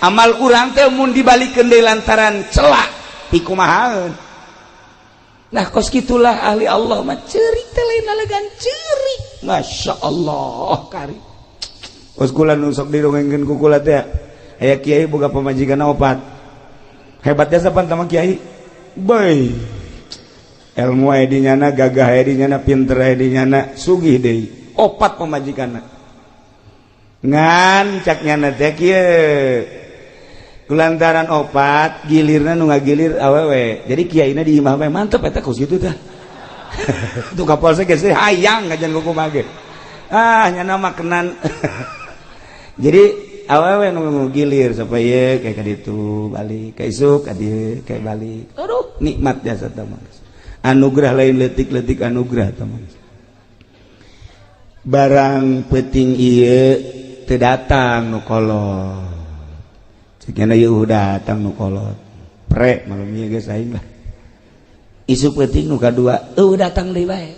Amal urang teh mun dibalikeun deui lantaran cela, pikumahaeun. Nah kos gitulah ahli Allah mah ceurik teh lain nalegan ceurik. Masya Allah kari. Kos kula nu sok dirongengkeun ku kula teh aya kiai boga pamajikanna 4. Hebatnya sapan tama kiai? Boy. Ilmu aya di nyana, gagah aya di nyana, pinter aya di nyana, sugih deui. 4 pamajikanna. Ngan cak nyana teh kieu. Kulantaran 4 gilirna nu ngagilir awewe. Jadi kiaina di imah bae mantep eta kos kitu teh. Tu kapolsek geus hayang ngajan kumaha ge. Nyana makenan. Jadi awewe nu gilir supaya kayak ka ditu balik, ka isuk ka dieu kayak balik. Aduh, nikmat jasa teh mah. Anugerah lain leutik-leutik anugerah teh mah. Barang penting ieu teu datang nu kolot. Sekena ieu datang nu kolot. Pre malam ieu geus aing lah. Isu penting nu kadua, datang deui bae.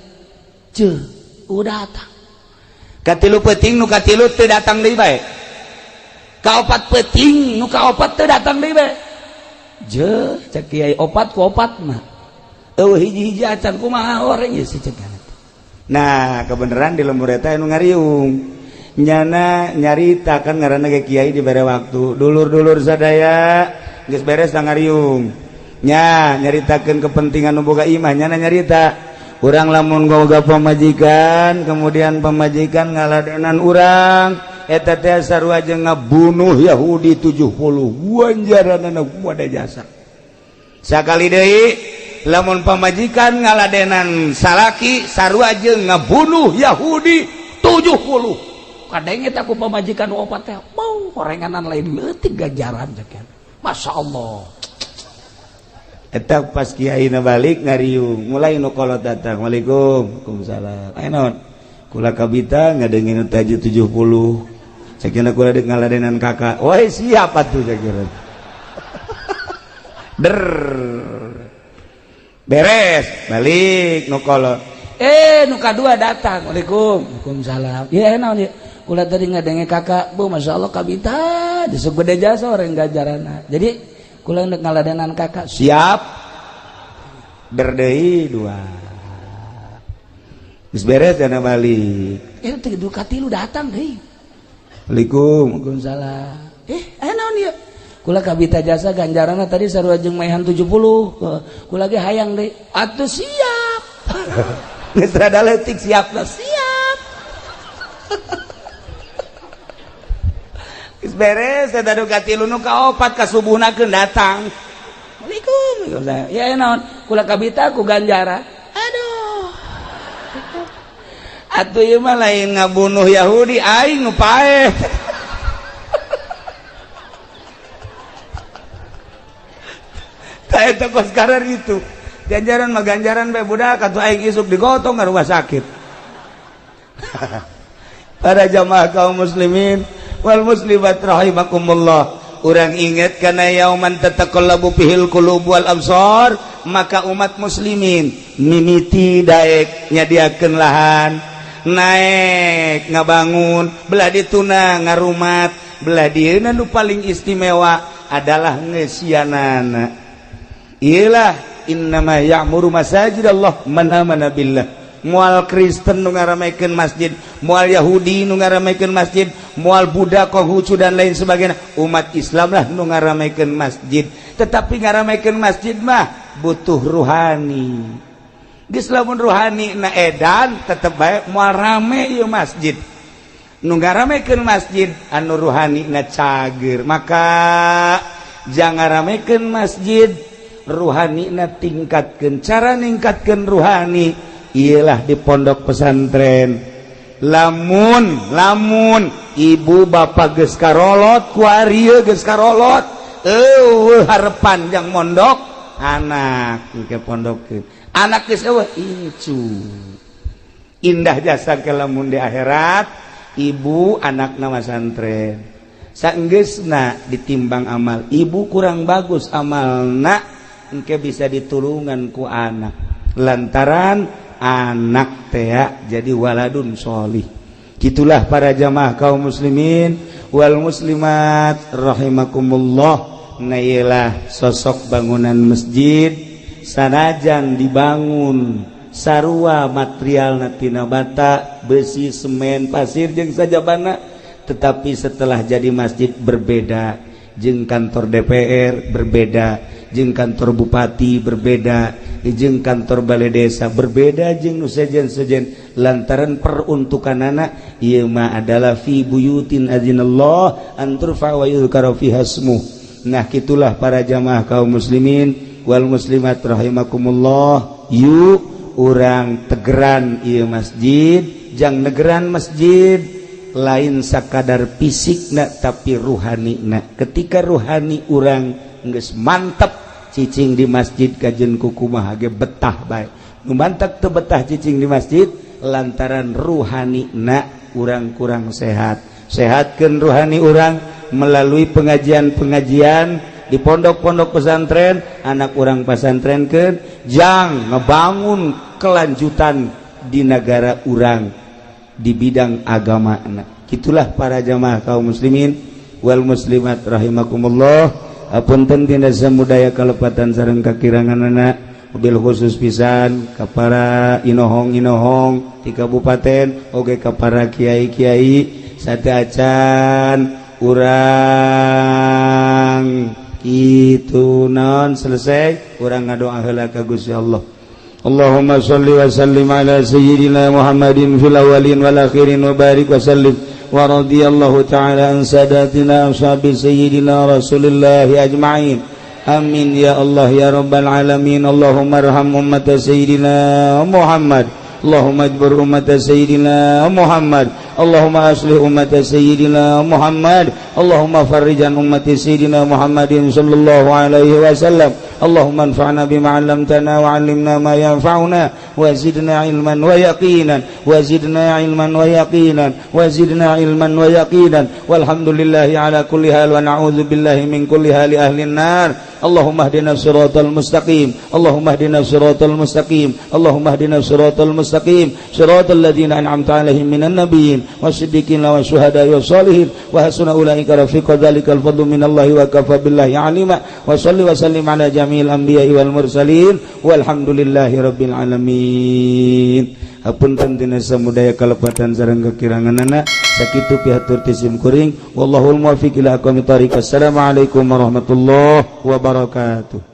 Ceuh, datang. Katilu penting nu katilu teu datang deui bae. Kaopat penting nu kaopat teu datang deui bae. Jeuh, cek kiai 4 ku 4 mah. Hiji-hiji acan kumaha oreng ieu si cegan. Nah kebenaran di lembur eta anu ngariung nyana nyarita kan ngaranna ge kiai dibere waktu dulur-dulur sadaya geus beres ngariung nya nyaritakeun kepentingan nu boga imah nyana nyarita urang lamun boga pamajikan kemudian pamajikan ngaladenan urang eta teh sarua jeung ngabunuh Yahudi 70 ganjaranna kumaha jasa sakali deui lamun pamajikan ngaladenan salaki sarua jeung ngabunuh Yahudi 70 kadenge teh ku pamajikan opat teh mau horenganan lain leutik ganjaran ceuk masyaallah eta pas kiaina balik ngariung mulai nu kolot datang waalaikumsalam aya naon kula kabita ngadengin taju 70 sakina kula deuk ngaladenan kakak woi siap atuh sakira der beres balik nu kolot nu kadua datang waalaikumsalam ieu naon ieu kula tadi ngadenge kakak bu masyaallah kabita disebut gede jasa orang ganjaranna jadi kula hendak ngaladenan kakak siap berdei dua geus beres dana balik tilu katilu datang deui waalaikumsalam aya naon ieu kula kabita jasa ganjaranna tadi sarua jeung maehan 70 kula ge hayang deui atuh siap geus rada leutik siapna siap geus beres eta nu katilu nu kaopat kasubuhnakeun datang waalaikumsalam ya naon kula kabita ku ganjara aduh atuh ieu mah lain ngabunuh Yahudi aing nu paeh tah eta kos karar itu ganjaran mah ganjaran bae budak atuh aing isuk digotong ka rumah sakit para jamaah kaum muslimin wal muslimat rahimakumullah urang inget kana yauman tataqallabu fihil qulub wal absar maka umat muslimin mimiti daek nyadiakeun lahan naek ngabangun belah dituna ngarumat belah dieuna nu paling istimewa adalah ngesianana iyalah innama ya'muru masajidallah man amana billah mual Kristen nu ngaramekeun masjid mual Yahudi nu ngaramekeun masjid mual Buddha Konghucu dan lain sebagainya umat Islam lah nu ngaramekeun masjid tetapi ngaramekeun masjid mah butuh ruhani geus lamun ruhani na edan tetep bae mual rame ieu masjid nu ngaramekeun masjid anu ruhani na cager maka jangan ngaramekeun masjid ruhani na tingkatkeun cara ningkatkeun ruhani ialah di pondok pesantren lamun ibu bapak geus karolot ku arieu geus karolot harepan jang mondok anak ke pondokkeun anak geus eueuh incu indah jasa ke lamun di akhirat ibu anakna pesantren saenggeusna ditimbang amal ibu kurang bagus amalna engke bisa ditulungan ku anak lantaran anak teh jadi waladun sholih gitulah para jamaah kaum muslimin wal muslimat rahimakumullah nailah sosok bangunan masjid sanajan dibangun sarua material tina bata besi semen pasir jeung sajabana tetapi setelah jadi masjid berbeda jeung kantor DPR berbeda jeung kantor bupati berbeda jeung kantor balai desa berbeda jeung nu sejen-sejen lantaran peruntukanana ieu mah adalah fi buyutin adzinallah an turfa wa yuzkara fiha ismuh nah kitulah para jamaah kaum muslimin wal muslimat rahimakumullah yuk urang tegeran ieu masjid jang negeran masjid lain sakadar fisikna tapi ruhanina ketika ruhani urang geus mantep cicing di masjid kajen kukumaha ge betah bae nu mantap teu betah cicing di masjid lantaran ruhani na urang kurang sehatkeun ruhani urang melalui pengajian-pengajian di pondok-pondok pesantren anak urang pesantrenkeun jang ngebangun kelanjutan di negara urang di bidang agamana gitulah para jamaah kaum muslimin wal muslimat rahimakumullah apunten tina samudaya kalepatan sareng kakiranganana mobil khusus pisan ka para inohong-inohong di kabupaten oge ka para kiai-kiai sateacan urang kitu naon selesai urang ngadoa heula ka Gusti Allah. Allahumma shalli wa sallim ala sayyidina Muhammadin fil awwalin wal akhirin wa barik wa sallim wa radiyallahu ta'ala an sadatina ashabi sayyidina Rasulillah ajma'in. Amin ya Allah ya rabbal alamin. Allahumma arham ummat sayyidina Muhammad. Allahumma ajbur ummat sayyidina Muhammad. Allahumma aslih ummat sayyidina Muhammad. Allahumma farrijan ummat sayyidina Muhammadin sallallahu alaihi wasallam. Allahumma anfa'na bima 'allamtana wa 'allimna ma yanfa'una wa zidna ilman wa yaqinan wa zidna ilman wa yaqinan wa zidna ilman wa yaqinan walhamdulillahi ala kulli hal wa na'udzu billahi min kulli hali ahli an-nar. Allahumma hdina siratal mustaqim. Allahumma hdina siratal mustaqim. Allahumma hdina siratal mustaqim. Siratal ladzina an'amta 'alaihim minan nabiyyin wasiddiqin wasyuhada'i wassalihin wa hasuna ulaika rafiqa. Dzalikal fadlu minallahi wa kafa billahi 'alima. Wa shalli wa sallim ala jami'il anbiya'i wal mursalin walhamdulillahi rabbil alamin. Hapunten tina samudaya kalepatan sareng kekiranganana sakitu pihatur tisim kuring wallahul muwaffiq ila aqwamit thariq. Assalamualaikum warahmatullahi wabarakatuh.